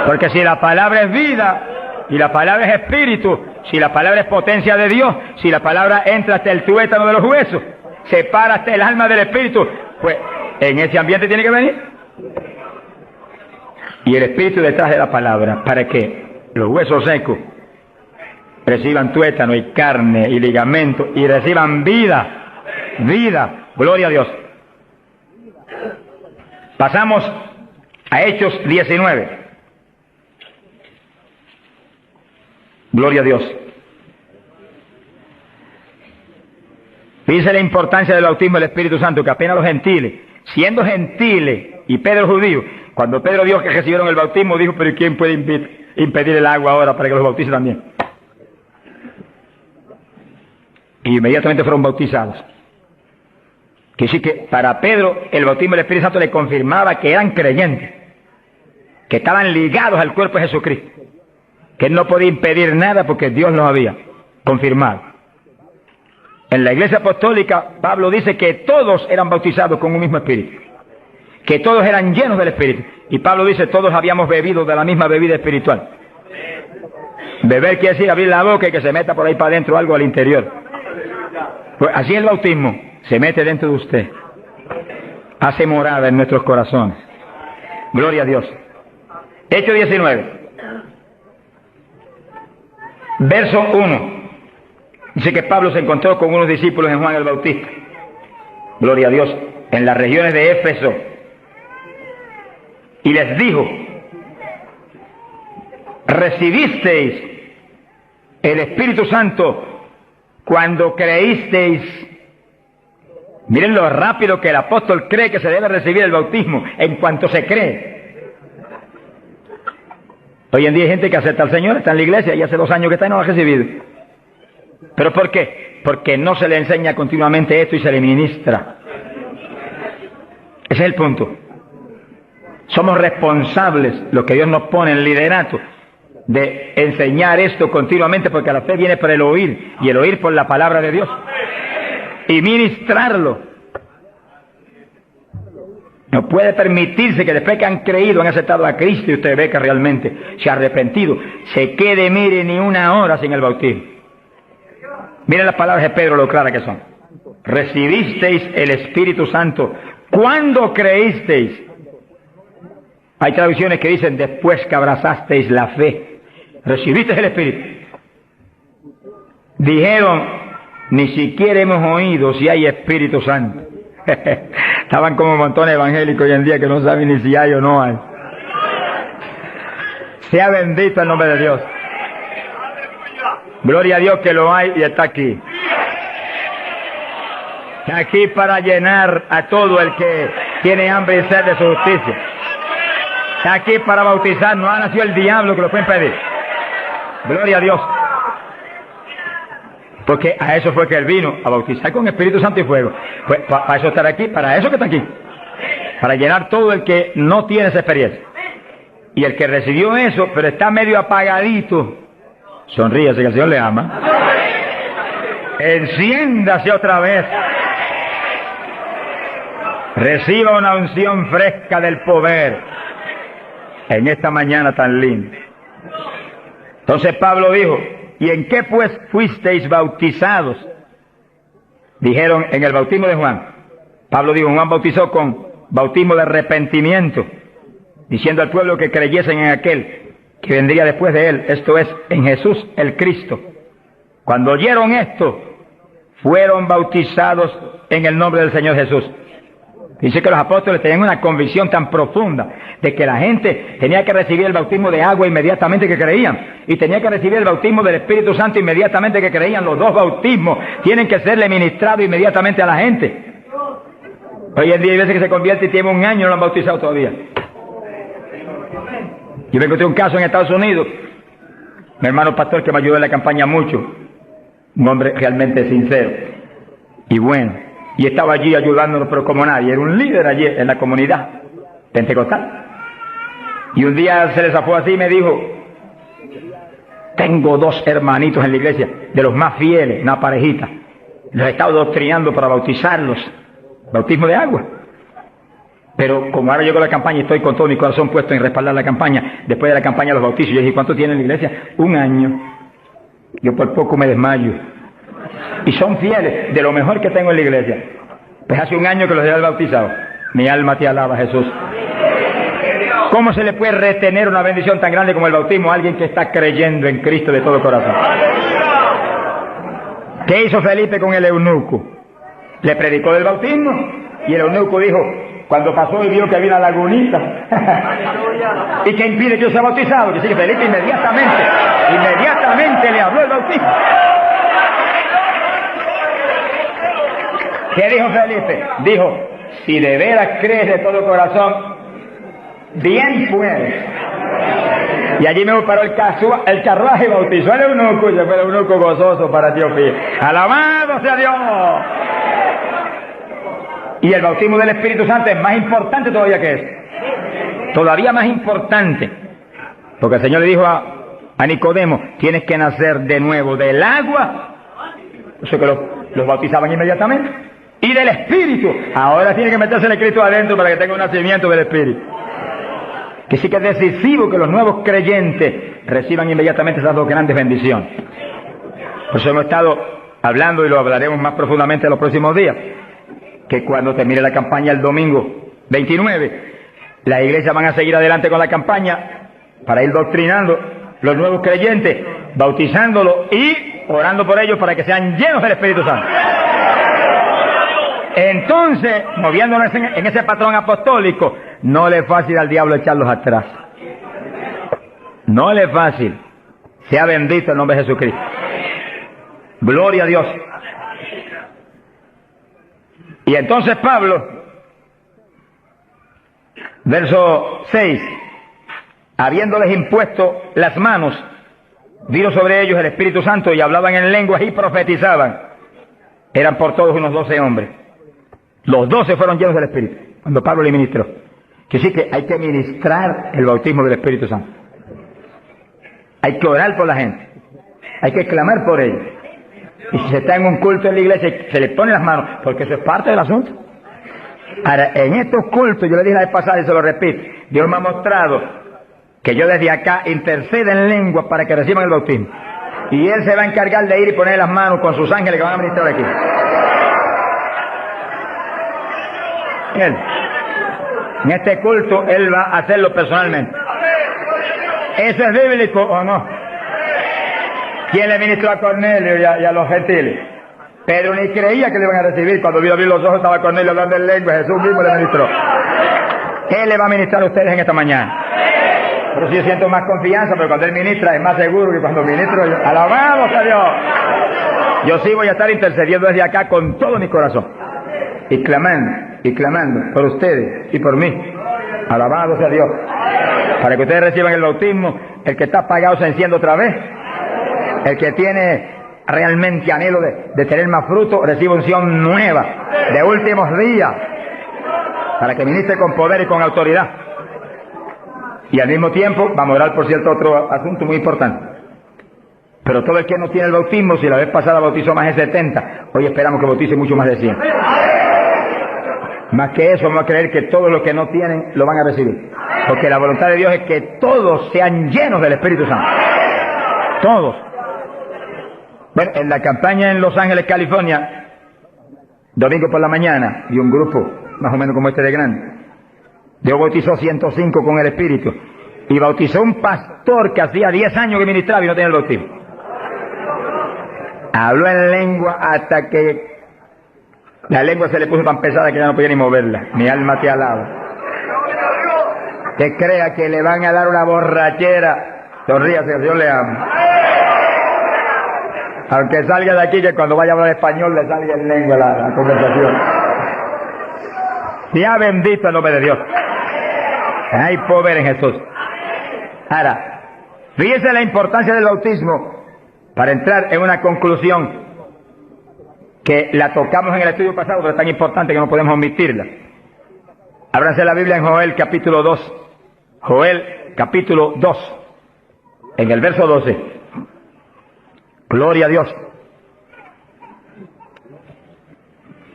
Porque si la palabra es vida, y la palabra es espíritu, si la palabra es potencia de Dios, si la palabra entra hasta el tuétano de los huesos, separa hasta el alma del espíritu, pues en ese ambiente tiene que venir. Y el espíritu detrás de la palabra, para que los huesos secos reciban tuétano y carne y ligamento y reciban vida, gloria a Dios. Pasamos a Hechos 19. Gloria a Dios. Fíjense la importancia del bautismo del Espíritu Santo, que apenas los gentiles, siendo gentiles y Pedro judío, cuando Pedro vio que recibieron el bautismo, dijo, pero ¿quién puede impedir el agua ahora para que los bautice también? Y inmediatamente fueron bautizados. Que sí que para Pedro el bautismo del Espíritu Santo le confirmaba que eran creyentes, que estaban ligados al cuerpo de Jesucristo, que él no podía impedir nada porque Dios los había confirmado. En la iglesia apostólica, Pablo dice que todos eran bautizados con un mismo espíritu, que todos eran llenos del espíritu. Y Pablo dice, todos habíamos bebido de la misma bebida espiritual. Beber quiere decir abrir la boca y que se meta por ahí para adentro algo al interior. Pues así el bautismo se mete dentro de usted, hace morada en nuestros corazones. Gloria a Dios. Hechos 19. Verso 1. Dice que Pablo se encontró con unos discípulos en Juan el Bautista. Gloria a Dios. En las regiones de Éfeso. Y les dijo: ¿recibisteis el Espíritu Santo cuando creísteis? Miren lo rápido que el apóstol cree que se debe recibir el bautismo, en cuanto se cree. Hoy en día hay gente que acepta al Señor, está en la iglesia y hace 2 años que está y no lo ha recibido. ¿Pero por qué? Porque no se le enseña continuamente esto y se le ministra. Ese es el punto. Somos responsables, los que Dios nos pone en liderato, de enseñar esto continuamente, porque la fe viene por el oír, y el oír por la palabra de Dios, y ministrarlo. No puede permitirse que después que han creído, han aceptado a Cristo, y usted ve que realmente se ha arrepentido, se quede, mire, ni una hora sin el bautismo. Miren las palabras de Pedro, lo claras que son. Recibisteis el Espíritu Santo cuando creísteis. Hay traducciones que dicen después que abrazasteis la fe. Recibisteis el Espíritu. Dijeron: ni siquiera hemos oído si hay Espíritu Santo. Estaban como montones evangélicos hoy en día que no saben ni si hay o no hay. Sea bendito el nombre de Dios. Gloria a Dios que lo hay y está aquí. Está aquí para llenar a todo el que tiene hambre y sed de su justicia. Está aquí para bautizar. No ha nacido el diablo que lo puede impedir. Gloria a Dios. Porque a eso fue que él vino, a bautizar con Espíritu Santo y fuego. Pues para eso estar aquí, para eso que está aquí. Para llenar todo el que no tiene esa experiencia. Y el que recibió eso, pero está medio apagadito, sonríase que el Señor le ama. Enciéndase otra vez. Reciba una unción fresca del poder en esta mañana tan linda. Entonces Pablo dijo: ¿y en qué pues fuisteis bautizados? Dijeron: en el bautismo de Juan. Pablo dijo: Juan bautizó con bautismo de arrepentimiento, diciendo al pueblo que creyesen en aquel que vendría después de él, esto es, en Jesús el Cristo. Cuando oyeron esto, fueron bautizados en el nombre del Señor Jesús. Dice que los apóstoles tenían una convicción tan profunda de que la gente tenía que recibir el bautismo de agua inmediatamente que creían, y tenía que recibir el bautismo del Espíritu Santo inmediatamente que creían. Los dos bautismos tienen que serle ministrados inmediatamente a la gente. Hoy en día hay veces que se convierte y tiene 1 año y no lo han bautizado todavía. Yo me encontré un caso en Estados Unidos, mi hermano pastor que me ayudó en la campaña mucho, un hombre realmente sincero y bueno. Y estaba allí ayudándonos, pero como nadie, era un líder allí en la comunidad pentecostal. Y un día se les zafó así y me dijo: tengo 2 hermanitos en la iglesia, de los más fieles, una parejita. Los he estado doctrinando para bautizarlos, bautismo de agua. Pero como ahora llegó la campaña y estoy con todo mi corazón puesto en respaldar la campaña, después de la campaña los bautizos, yo dije: ¿cuánto tiene en la iglesia? 1 año. Yo por poco me desmayo. Y son fieles, de lo mejor que tengo en la iglesia. Pues hace 1 año que los he bautizado. Mi alma te alaba, Jesús. ¿Cómo se le puede retener una bendición tan grande como el bautismo a alguien que está creyendo en Cristo de todo corazón? ¿Qué hizo Felipe con el eunuco? Le predicó del bautismo y el eunuco dijo, cuando pasó y vio que había una lagunita, ¿y qué impide que yo sea bautizado? Que sí, que Felipe inmediatamente le habló el bautismo. ¿Qué dijo Felipe? Dijo, si de veras crees de todo corazón, bien puedes. Y allí me paró el carruaje y bautizó al eunuco, y se fue el eunuco gozoso para Etiopía. ¡Alabado sea Dios! Y el bautismo del Espíritu Santo es más importante todavía que eso. Todavía más importante. Porque el Señor le dijo a Nicodemo, tienes que nacer de nuevo del agua. O sea que los bautizaban inmediatamente. Y del Espíritu. Ahora tiene que meterse el Cristo adentro para que tenga un nacimiento del Espíritu. Que sí que es decisivo que los nuevos creyentes reciban inmediatamente esas 2 grandes bendiciones. Por eso hemos estado hablando y lo hablaremos más profundamente en los próximos días. Que cuando termine la campaña el domingo 29, las iglesias van a seguir adelante con la campaña para ir doctrinando los nuevos creyentes bautizándolo y orando por ellos para que sean llenos del Espíritu Santo. Entonces, moviéndonos en ese patrón apostólico, no le es fácil al diablo echarlos atrás. No le es fácil. Sea bendito el nombre de Jesucristo. Gloria a Dios. Y entonces Pablo, verso 6, habiéndoles impuesto las manos, vino sobre ellos el Espíritu Santo y hablaban en lenguas y profetizaban. Eran por todos unos 12 hombres. Los 12 fueron llenos del Espíritu, cuando Pablo le ministró. Que sí que hay que ministrar el bautismo del Espíritu Santo. Hay que orar por la gente. Hay que clamar por ellos. Y si se está en un culto en la iglesia, se le ponen las manos, porque eso es parte del asunto. Ahora, en estos cultos, yo le dije la vez pasada y se lo repito, Dios me ha mostrado que yo desde acá intercedo en lengua para que reciban el bautismo. Y Él se va a encargar de ir y poner las manos con sus ángeles que van a ministrar aquí. Él. En este culto, Él va a hacerlo personalmente. ¿Eso es bíblico o no? ¿Quién le ministró a Cornelio y a los gentiles? Pedro ni creía que le iban a recibir. Cuando vio abrir los ojos estaba Cornelio hablando en lengua. Jesús mismo le ministró. Él le va a ministrar a ustedes en esta mañana. Pero si yo siento más confianza, pero cuando Él ministra es más seguro que cuando ministro yo. ¡Alabado sea Dios! Yo sí voy a estar intercediendo desde acá con todo mi corazón. Y clamando por ustedes y por mí. Alabado sea Dios. Para que ustedes reciban el bautismo, el que está apagado se enciende otra vez. El que tiene realmente anhelo de tener más fruto, recibe unción nueva, de últimos días, para que ministre con poder y con autoridad. Y al mismo tiempo, vamos a orar por cierto otro asunto muy importante. Pero todo el que no tiene el bautismo, si la vez pasada bautizó más de 70, hoy esperamos que bautice mucho más de 100. Más que eso, vamos a creer que todos los que no tienen lo van a recibir. Porque la voluntad de Dios es que todos sean llenos del Espíritu Santo. Todos. Bueno, en la campaña en Los Ángeles, California, domingo por la mañana, y un grupo más o menos como este de grande, Dios bautizó 105 con el Espíritu. Y bautizó un pastor que hacía 10 años que ministraba y no tenía el bautismo. Habló en lengua hasta que la lengua se le puso tan pesada que ya no podía ni moverla. Mi alma te alaba. Que crea que le van a dar una borrachera. Sonríase, Dios le ama. Aunque salga de aquí, que cuando vaya a hablar español le salga en lengua la conversación. Sea bendito el nombre de Dios. Hay poder en Jesús. Ahora, fíjese la importancia del bautismo para entrar en una conclusión que la tocamos en el estudio pasado, pero es tan importante que no podemos omitirla. Ábranse la Biblia en Joel capítulo 2. Joel capítulo 2, en el verso 12. Gloria a Dios.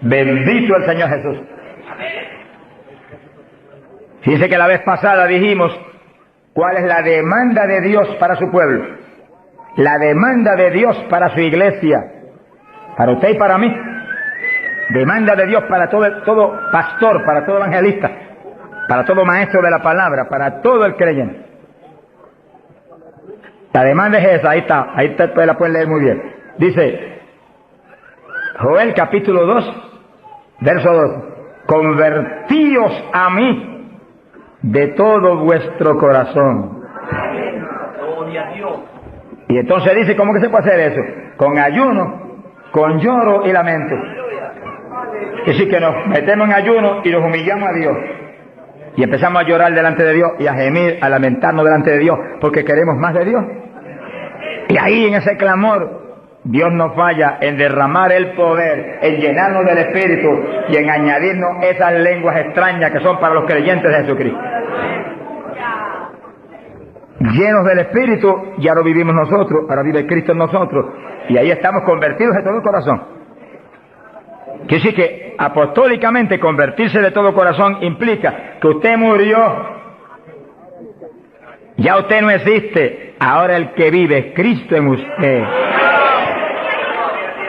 Bendito el Señor Jesús. Fíjense que la vez pasada dijimos cuál es la demanda de Dios para su pueblo. La demanda de Dios para su iglesia. Para usted y para mí. Demanda de Dios para todo pastor, para todo evangelista, para todo maestro de la palabra, para todo el creyente. La demanda es esa, ahí está, la pueden leer muy bien. Dice, Joel capítulo 2, verso 2. Convertíos a mí de todo vuestro corazón. Y entonces dice, ¿cómo que se puede hacer eso? Con ayuno, con lloro y lamento. Es decir, que nos metemos en ayuno y nos humillamos a Dios. Y empezamos a llorar delante de Dios y a gemir, a lamentarnos delante de Dios, porque queremos más de Dios. Y ahí en ese clamor, Dios no falla en derramar el poder, en llenarnos del Espíritu y en añadirnos esas lenguas extrañas que son para los creyentes de Jesucristo. Llenos del Espíritu, ya lo vivimos nosotros, ahora vive Cristo en nosotros, y ahí estamos convertidos de todo corazón. Quiere decir que apostólicamente convertirse de todo corazón implica que usted murió, ya usted no existe, ahora el que vive es Cristo en usted.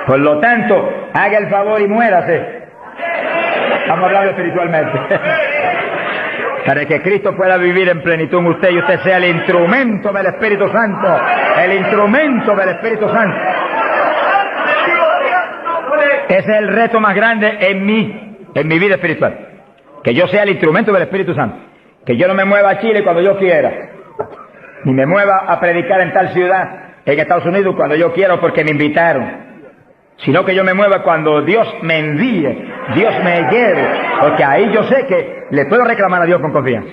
Por lo tanto, haga el favor y muérase. Vamos a hablar espiritualmente. Para que Cristo pueda vivir en plenitud en usted y usted sea el instrumento del Espíritu Santo. El instrumento del Espíritu Santo. Ese es el reto más grande en mi vida espiritual. Que yo sea el instrumento del Espíritu Santo. Que yo no me mueva a Chile cuando yo quiera. Ni me mueva a predicar en tal ciudad, en Estados Unidos, cuando yo quiera o porque me invitaron. Sino que yo me mueva cuando Dios me envíe, Dios me lleve, porque ahí yo sé que le puedo reclamar a Dios con confianza.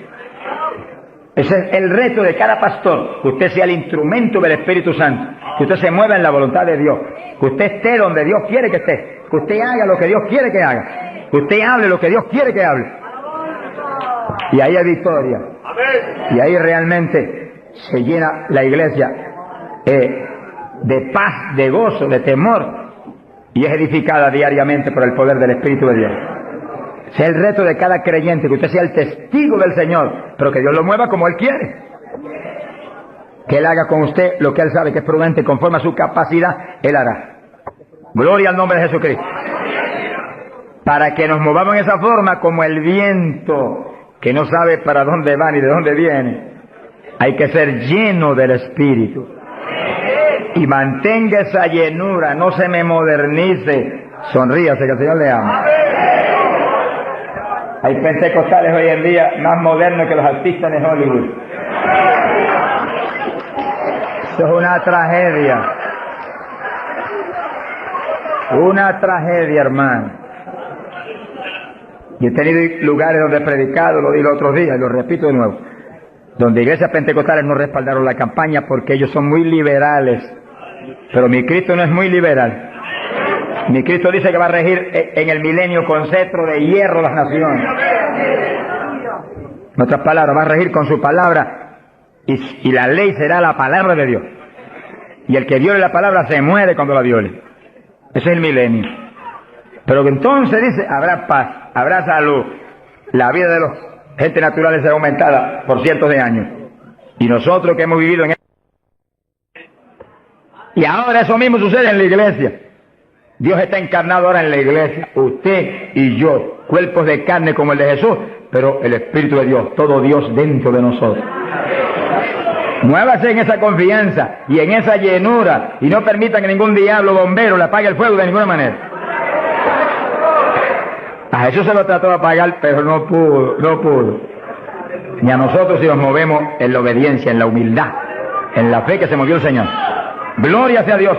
Ese es el reto de cada pastor, que usted sea el instrumento del Espíritu Santo, que usted se mueva en la voluntad de Dios, que usted esté donde Dios quiere que esté, que usted haga lo que Dios quiere que haga, que usted hable lo que Dios quiere que hable. Y ahí hay victoria, y ahí realmente se llena la iglesia de paz, de gozo, de temor, y es edificada diariamente por el poder del Espíritu de Dios. Ese es el reto de cada creyente, que usted sea el testigo del Señor, pero que Dios lo mueva como Él quiere. Que Él haga con usted lo que Él sabe que es prudente, conforme a su capacidad, Él hará. Gloria al nombre de Jesucristo. Para que nos movamos en esa forma como el viento, que no sabe para dónde va ni de dónde viene. Hay que ser lleno del Espíritu. Y mantenga esa llenura, no se me modernice. Sonríase, que el Señor le ama. Hay pentecostales hoy en día más modernos que los artistas de Hollywood. Eso es una tragedia. Una tragedia, hermano. Y he tenido lugares donde he predicado, lo dije otros días y lo repito de nuevo, donde iglesias pentecostales no respaldaron la campaña porque ellos son muy liberales. Pero mi Cristo no es muy liberal. Mi Cristo dice que va a regir en el milenio con cetro de hierro las naciones. En otras palabras, va a regir con su palabra y la ley será la palabra de Dios. Y el que viole la palabra se muere cuando la viole. Ese es el milenio. Pero entonces dice, habrá paz, habrá salud. La vida de los gente naturales será aumentada por cientos de años. Y nosotros que hemos vivido en y ahora eso mismo sucede en la iglesia. Dios está encarnado ahora en la iglesia, usted y yo, cuerpos de carne como el de Jesús, pero el Espíritu de Dios, todo Dios dentro de nosotros. Muévase en esa confianza y en esa llenura y no permita que ningún diablo bombero le apague el fuego de ninguna manera. A Jesús se lo trató de apagar, pero no pudo. Ni a nosotros si nos movemos en la obediencia, en la humildad, en la fe que se movió el Señor. Gloria sea a Dios.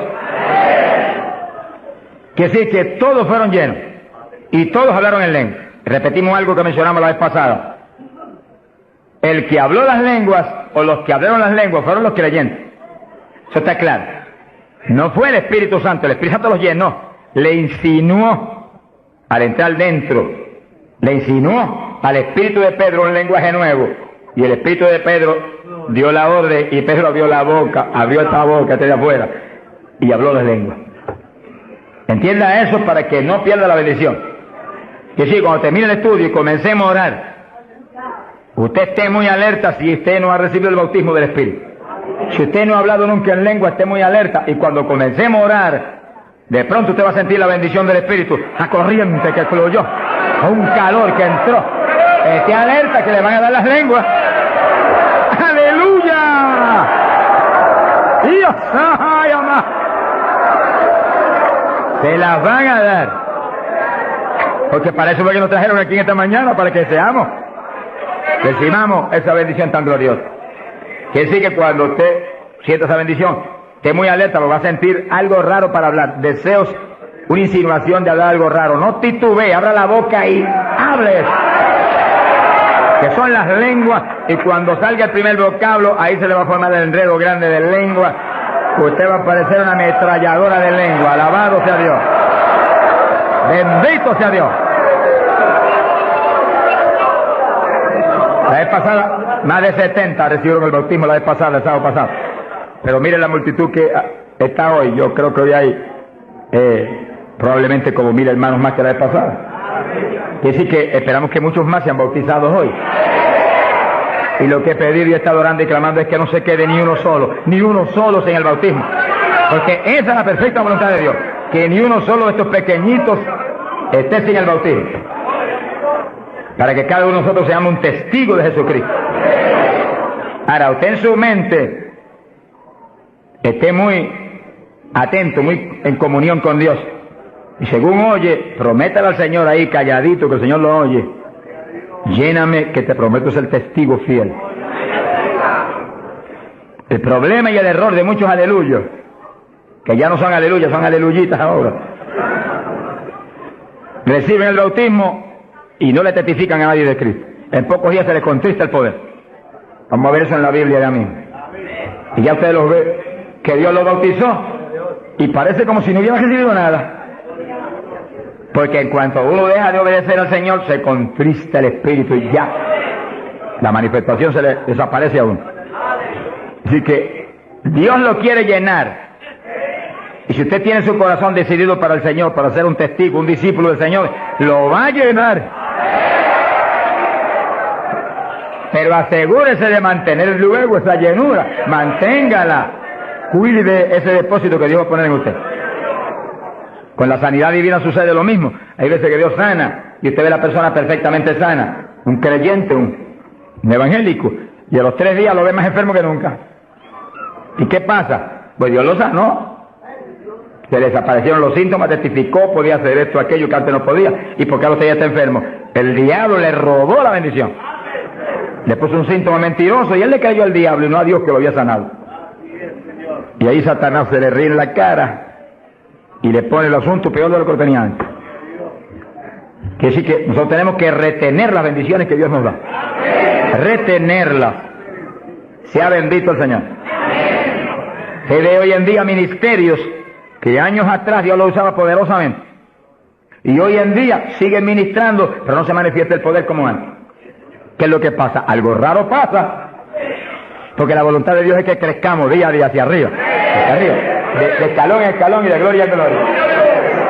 Que sí, que todos fueron llenos y todos hablaron en lengua. Repetimos algo que mencionamos la vez pasada. El que habló las lenguas o los que hablaron las lenguas fueron los creyentes. Eso está claro. No fue el Espíritu Santo, el Espíritu Santo los llenó, le insinuó al entrar dentro, le insinuó al Espíritu de Pedro un lenguaje nuevo y el Espíritu de Pedro dio la orden y Pedro abrió la boca, abrió esta boca de afuera y habló las lenguas. Entienda eso para que no pierda la bendición. Que sí, cuando termine el estudio y comencemos a orar, usted esté muy alerta si usted no ha recibido el bautismo del Espíritu. Si usted no ha hablado nunca en lengua, esté muy alerta y cuando comencemos a orar, de pronto usted va a sentir la bendición del Espíritu, la corriente que fluyó, un calor que entró. Esté alerta que le van a dar las lenguas. ¡Aleluya! ¡Dios! ¡Ay, amá! Se las van a dar. Porque para eso fue que nos trajeron aquí en esta mañana, para que seamos, recibamos esa bendición tan gloriosa. Quiere decir que cuando usted sienta esa bendición, esté muy alerta, porque va a sentir algo raro para hablar, deseos, una insinuación de hablar algo raro. No titubee, abra la boca y hable. Que son las lenguas, y cuando salga el primer vocablo, ahí se le va a formar el enredo grande de lengua. Usted va a parecer una ametralladora de lengua. Alabado sea Dios. Bendito sea Dios. La vez pasada, más de 70 recibieron el bautismo la vez pasada, el sábado pasado. Pero mire la multitud que está hoy. Yo creo que hoy hay probablemente como 1000 hermanos más que la vez pasada. Quiere decir que esperamos que muchos más sean bautizados hoy. Y lo que he pedido y he estado orando y clamando es que no se quede ni uno solo sin el bautismo. Porque esa es la perfecta voluntad de Dios. Que ni uno solo de estos pequeñitos esté sin el bautismo. para que cada uno de nosotros seamos un testigo de Jesucristo. Ahora, usted en su mente esté muy atento, muy en comunión con Dios. Y según oye, prométale al Señor ahí calladito, que el Señor lo oye. Lléname, que te prometo ser testigo fiel. El problema y el error de muchos aleluyos, que ya no son aleluyas, son aleluyitas ahora, reciben el bautismo y no le testifican a nadie de Cristo. En pocos días se les contrista el poder. Vamos a ver eso en la Biblia ya mismo. Y ya ustedes los ven, que Dios los bautizó y parece como si no hubiera recibido nada. Porque en cuanto uno deja de obedecer al Señor, se contrista el Espíritu y ya la manifestación se le desaparece a uno. Así que Dios lo quiere llenar. Y si usted tiene su corazón decidido para el Señor, para ser un testigo, un discípulo del Señor, lo va a llenar. Pero asegúrese de mantener luego esa llenura. Manténgala. Cuide de ese depósito que Dios va a poner en usted. Con la sanidad divina sucede lo mismo. Hay veces que Dios sana y usted ve a la persona perfectamente sana, un creyente, un evangélico, y a los 3 días lo ve más enfermo que nunca. ¿Y qué pasa? Pues Dios lo sanó. Se le desaparecieron los síntomas, testificó, podía hacer esto, aquello que antes no podía. ¿Y por qué ahora usted ya está enfermo? El diablo le robó la bendición. Le puso un síntoma mentiroso y él le creyó al diablo y no a Dios que lo había sanado. Y ahí Satanás se le ríe en la cara y le pone el asunto peor de lo que lo tenía antes. Quiere decir que nosotros tenemos que retener las bendiciones que Dios nos da. Retenerlas. Sea bendito el Señor. Se ve hoy en día ministerios que años atrás Dios lo usaba poderosamente. Y hoy en día siguen ministrando, pero no se manifiesta el poder como antes. ¿Qué es lo que pasa? Algo raro pasa. Porque la voluntad de Dios es que crezcamos día a día hacia arriba. Hacia arriba. De escalón en escalón y de gloria en gloria.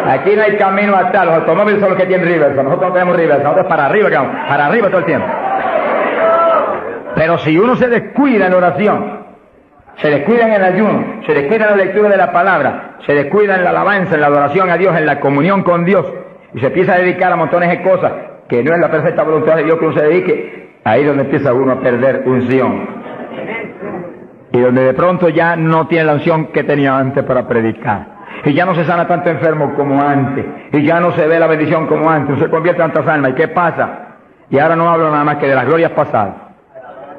Aquí no hay camino atrás. Los automóviles son los que tienen reversa. Nosotros no tenemos reversa. Nosotros para arriba, para arriba todo el tiempo. Pero si uno se descuida en la oración, se descuida en el ayuno, se descuida en la lectura de la palabra, se descuida en la alabanza, en la adoración a Dios, en la comunión con Dios, y se empieza a dedicar a montones de cosas que no es la perfecta voluntad de Dios que uno se dedique, ahí es donde empieza uno a perder unción. Y donde de pronto ya no tiene la unción que tenía antes para predicar. Y ya no se sana tanto enfermo como antes. Y ya no se ve la bendición como antes. No se convierte en tantas almas. ¿Y qué pasa? Y ahora no hablo nada más que de las glorias pasadas.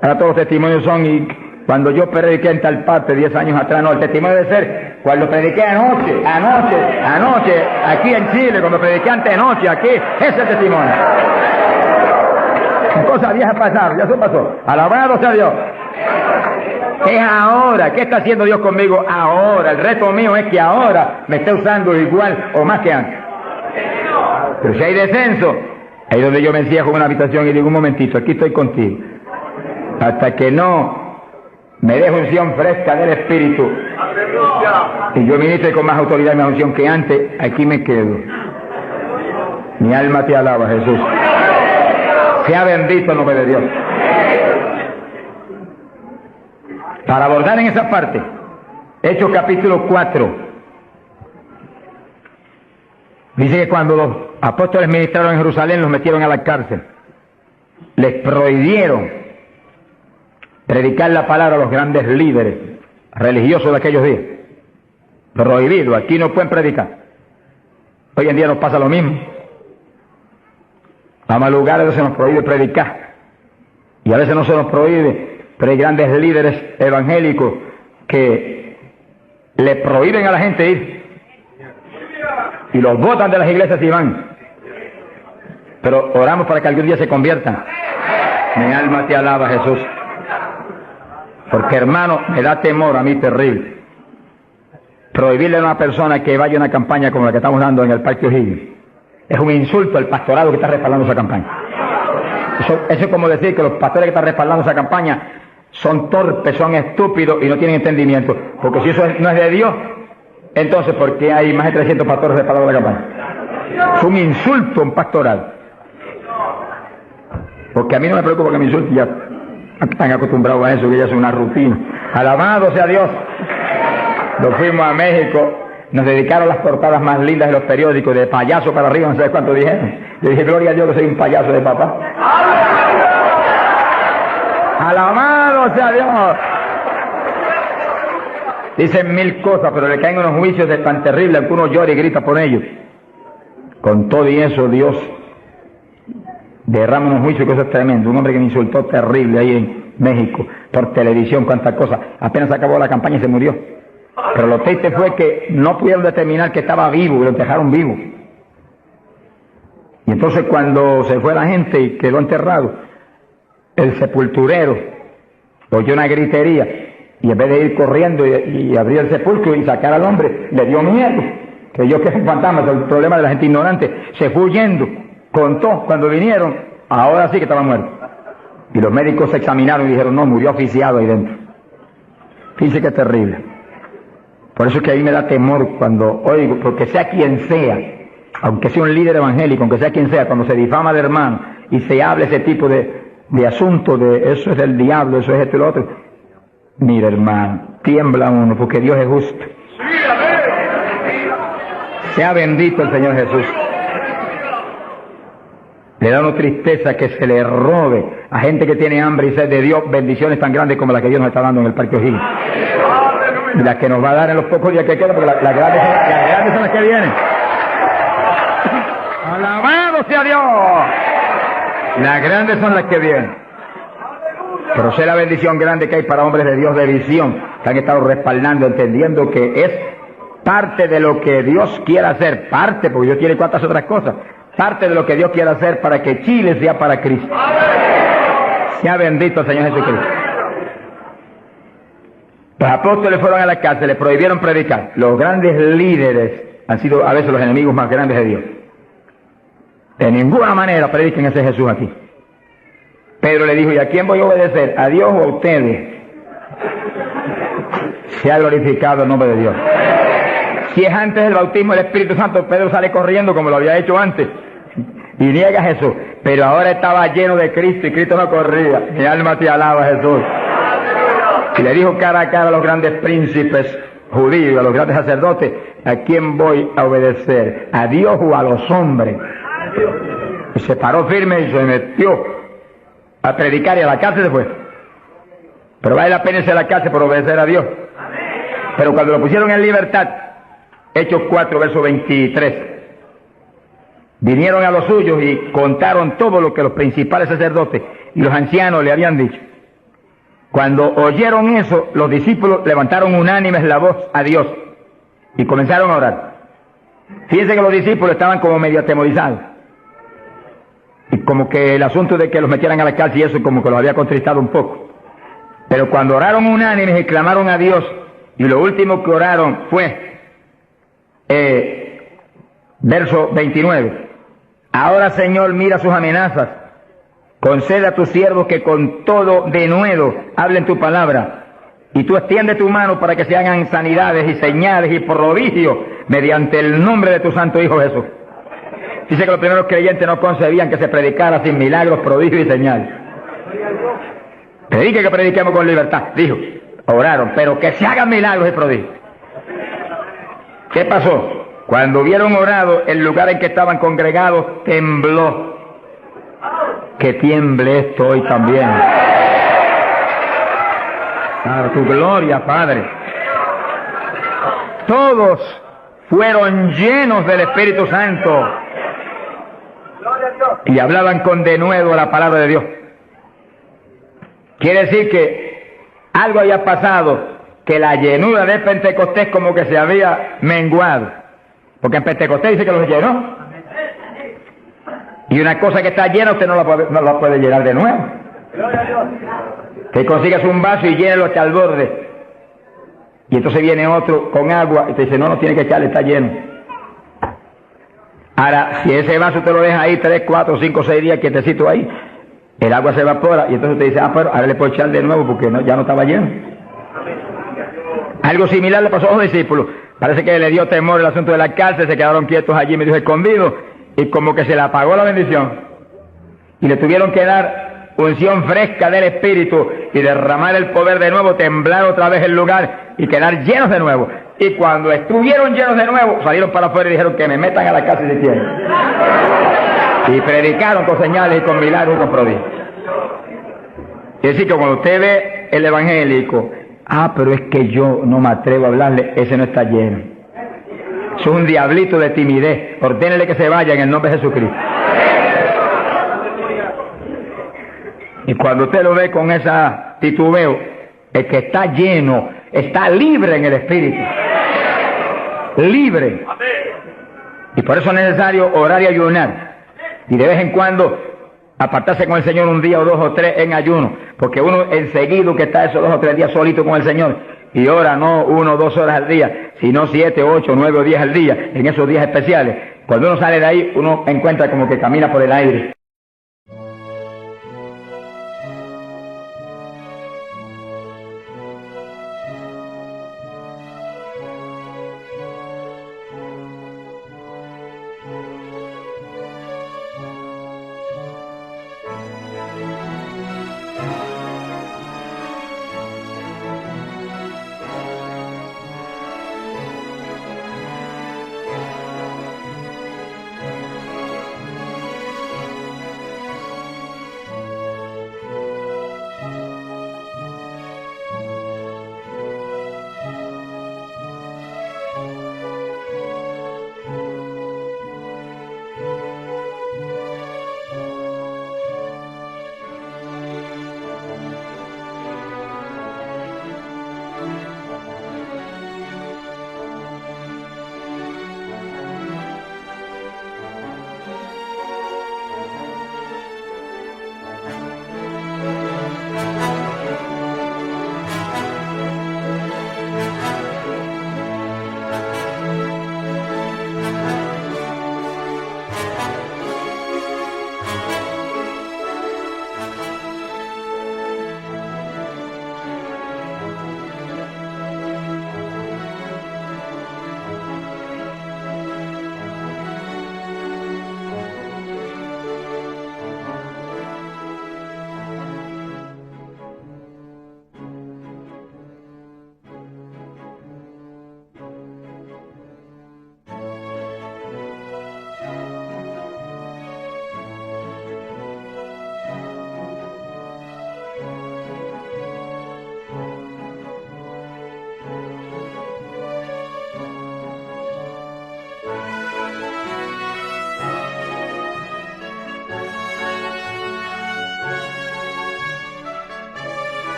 Ahora todos los testimonios son, y cuando yo prediqué en tal parte 10 años atrás, no, el testimonio debe ser cuando prediqué anoche, aquí en Chile, cuando prediqué antenoche, aquí, ese es el testimonio. Cosas viejas pasaron, ya eso pasó. Alabado sea Dios. Es ahora. ¿Qué está haciendo Dios conmigo ahora? El reto mío es que ahora me esté usando igual o más que antes. Pero si hay descenso, ahí donde yo me encierro en una habitación y digo, un momentito, aquí estoy contigo. Hasta que no me dejo unción fresca del Espíritu y yo ministre con más autoridad y más unción que antes, aquí me quedo. Mi alma te alaba, Jesús. Sea bendito el nombre de Dios. Para abordar en esa parte, Hechos capítulo 4, dice que cuando los apóstoles ministraron en Jerusalén, los metieron a la cárcel. Les prohibieron predicar la palabra a los grandes líderes religiosos de aquellos días. Prohibido, aquí no pueden predicar. Hoy en día nos pasa lo mismo. Vamos a lugares donde se nos prohíbe predicar. Y a veces no se nos prohíbe, pero hay grandes líderes evangélicos que le prohíben a la gente ir. Y los botan de las iglesias y van. Pero oramos para que algún día se conviertan. Mi alma te alaba, Jesús. Porque, hermano, me da temor a mí terrible prohibirle a una persona que vaya a una campaña como la que estamos dando en el Parque O'Higgins. Es un insulto al pastorado que está respaldando esa campaña. Eso es como decir que los pastores que están respaldando esa campaña son torpes, son estúpidos y no tienen entendimiento. Porque si eso no es de Dios, entonces ¿por qué hay más de 300 pastores respaldando la campaña? Es un insulto a un pastorado. Porque a mí no me preocupa que me insulten, ya están acostumbrados a eso, que ya es una rutina. Alabado sea Dios. Nos fuimos a México, nos dedicaron las portadas más lindas de los periódicos, de payaso para arriba, no sé cuánto dijeron. Yo dije, gloria a Dios que soy un payaso de papá. Alabado sea Dios. Dicen mil cosas, pero le caen unos juicios de tan terribles, que uno llora y grita por ellos. Con todo y eso, Dios derrama unos juicios, cosas tremendas. Un hombre que me insultó terrible ahí en México, por televisión, cuántas cosas. Apenas acabó la campaña y se murió. Pero lo triste fue que no pudieron determinar que estaba vivo, y lo enterraron vivo. Y entonces cuando se fue la gente y quedó enterrado, el sepulturero oyó una gritería, y en vez de ir corriendo y abrir el sepulcro y sacar al hombre, le dio miedo. Creyó que es un fantasma, es el problema de la gente ignorante. Se fue huyendo, contó, cuando vinieron, ahora sí que estaba muerto. Y los médicos se examinaron y dijeron, no, murió asfixiado ahí dentro. Fíjense que es terrible. Por eso es que a mí me da temor cuando oigo, porque sea quien sea, aunque sea un líder evangélico, aunque sea quien sea, cuando se difama de hermano y se habla ese tipo de asunto, de eso es del diablo, eso es esto y lo otro. Mira, hermano, tiembla uno, porque Dios es justo. Sea bendito el Señor Jesús. Le da una tristeza que se le robe a gente que tiene hambre y sed de Dios bendiciones tan grandes como las que Dios nos está dando en el Parque O'Higgins. Y las que nos va a dar en los pocos días que quedan, porque las grandes son las que vienen. ¡Alabado sea Dios! Las grandes son las que vienen. Pero sé la bendición grande que hay para hombres de Dios de visión, que han estado respaldando, entendiendo que es parte de lo que Dios quiere hacer, parte, porque Dios quiere cuantas otras cosas, parte de lo que Dios quiere hacer para que Chile sea para Cristo. Sea bendito el Señor Jesucristo. Los apóstoles fueron a la cárcel, les prohibieron predicar. Los grandes líderes han sido a veces los enemigos más grandes de Dios. De ninguna manera prediquen ese Jesús aquí. Pedro le dijo, ¿y a quién voy a obedecer? ¿A Dios o a ustedes? Sea glorificado el nombre de Dios. Si es antes del bautismo del Espíritu Santo, Pedro sale corriendo como lo había hecho antes y niega a Jesús. Pero ahora estaba lleno de Cristo y Cristo no corría. Mi alma te alaba, Jesús. Y le dijo cara a cara a los grandes príncipes judíos, a los grandes sacerdotes, ¿a quién voy a obedecer? ¿A Dios o a los hombres? Y se paró firme y se metió a predicar y a la cárcel se fue. Pero vale la pena irse a la cárcel por obedecer a Dios. Pero cuando lo pusieron en libertad, Hechos 4, verso 23, vinieron a los suyos y contaron todo lo que los principales sacerdotes y los ancianos le habían dicho. Cuando oyeron eso, los discípulos levantaron unánimes la voz a Dios y comenzaron a orar. Fíjense que los discípulos estaban como medio atemorizados. Y como que el asunto de que los metieran a la cárcel y eso como que los había contristado un poco. Pero cuando oraron unánimes y clamaron a Dios, y lo último que oraron fue, verso 29, ahora Señor mira sus amenazas, concede a tus siervos que con todo denuedo hablen tu palabra, y tú extiende tu mano para que se hagan sanidades y señales y prodigios mediante el nombre de tu santo Hijo Jesús. Dice que los primeros creyentes no concebían que se predicara sin milagros, prodigios y señales. Predique que prediquemos con libertad, dijo. Oraron, pero que se hagan milagros y prodigios. ¿Qué pasó? Cuando hubieron orado, el lugar en que estaban congregados tembló. Que tiemble esto hoy también. Para tu gloria, Padre. Todos fueron llenos del Espíritu Santo y hablaban con denuedo la palabra de Dios. Quiere decir que algo había pasado, que la llenura de Pentecostés como que se había menguado, porque en Pentecostés dice que los llenó, y una cosa que está llena usted no la puede llenar de nuevo. Que consigas un vaso y llénelo hasta el borde, y entonces viene otro con agua y te dice no tiene que echarle, está lleno. Ahora, si ese vaso te lo deja ahí 3, 4, 5, 6 días quietecito ahí, el agua se evapora y entonces te dice, pero ahora le puedo echar de nuevo porque ya no estaba lleno. Algo similar le pasó a los discípulos. Parece que le dio temor el asunto de la cárcel, se quedaron quietos allí, medio escondidos, y como que se le apagó la bendición. Y le tuvieron que dar unción fresca del Espíritu y derramar el poder de nuevo, temblar otra vez el lugar y quedar llenos de nuevo. Y cuando estuvieron llenos de nuevo, salieron para afuera y dijeron que me metan a la cárcel si quieren. Y predicaron con señales y con milagros y con prodigios. Es decir, que cuando usted ve el evangélico, pero es que yo no me atrevo a hablarle, ese no está lleno. Es un diablito de timidez. Ordénele que se vaya en el nombre de Jesucristo. Y cuando usted lo ve con esa titubeo, el que está lleno, está libre en el Espíritu. Libre. Y por eso es necesario orar y ayunar. Y de vez en cuando apartarse con el Señor un día o 2 o 3 en ayuno. Porque uno enseguida que está esos 2 o 3 días solito con el Señor. Y ora no 1 o 2 horas al día, sino 7, 8, 9 o 10 al día, en esos días especiales. Cuando uno sale de ahí, uno encuentra como que camina por el aire.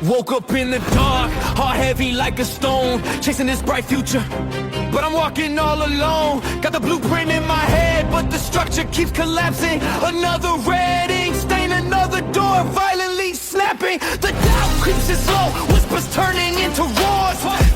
Woke up in the dark, heart heavy like a stone, chasing this bright future, but I'm walking all alone. Got the blueprint in my head, but the structure keeps collapsing. Another red ink stain, another door violently snapping. The doubt creeps in slow, whispers turning into roars.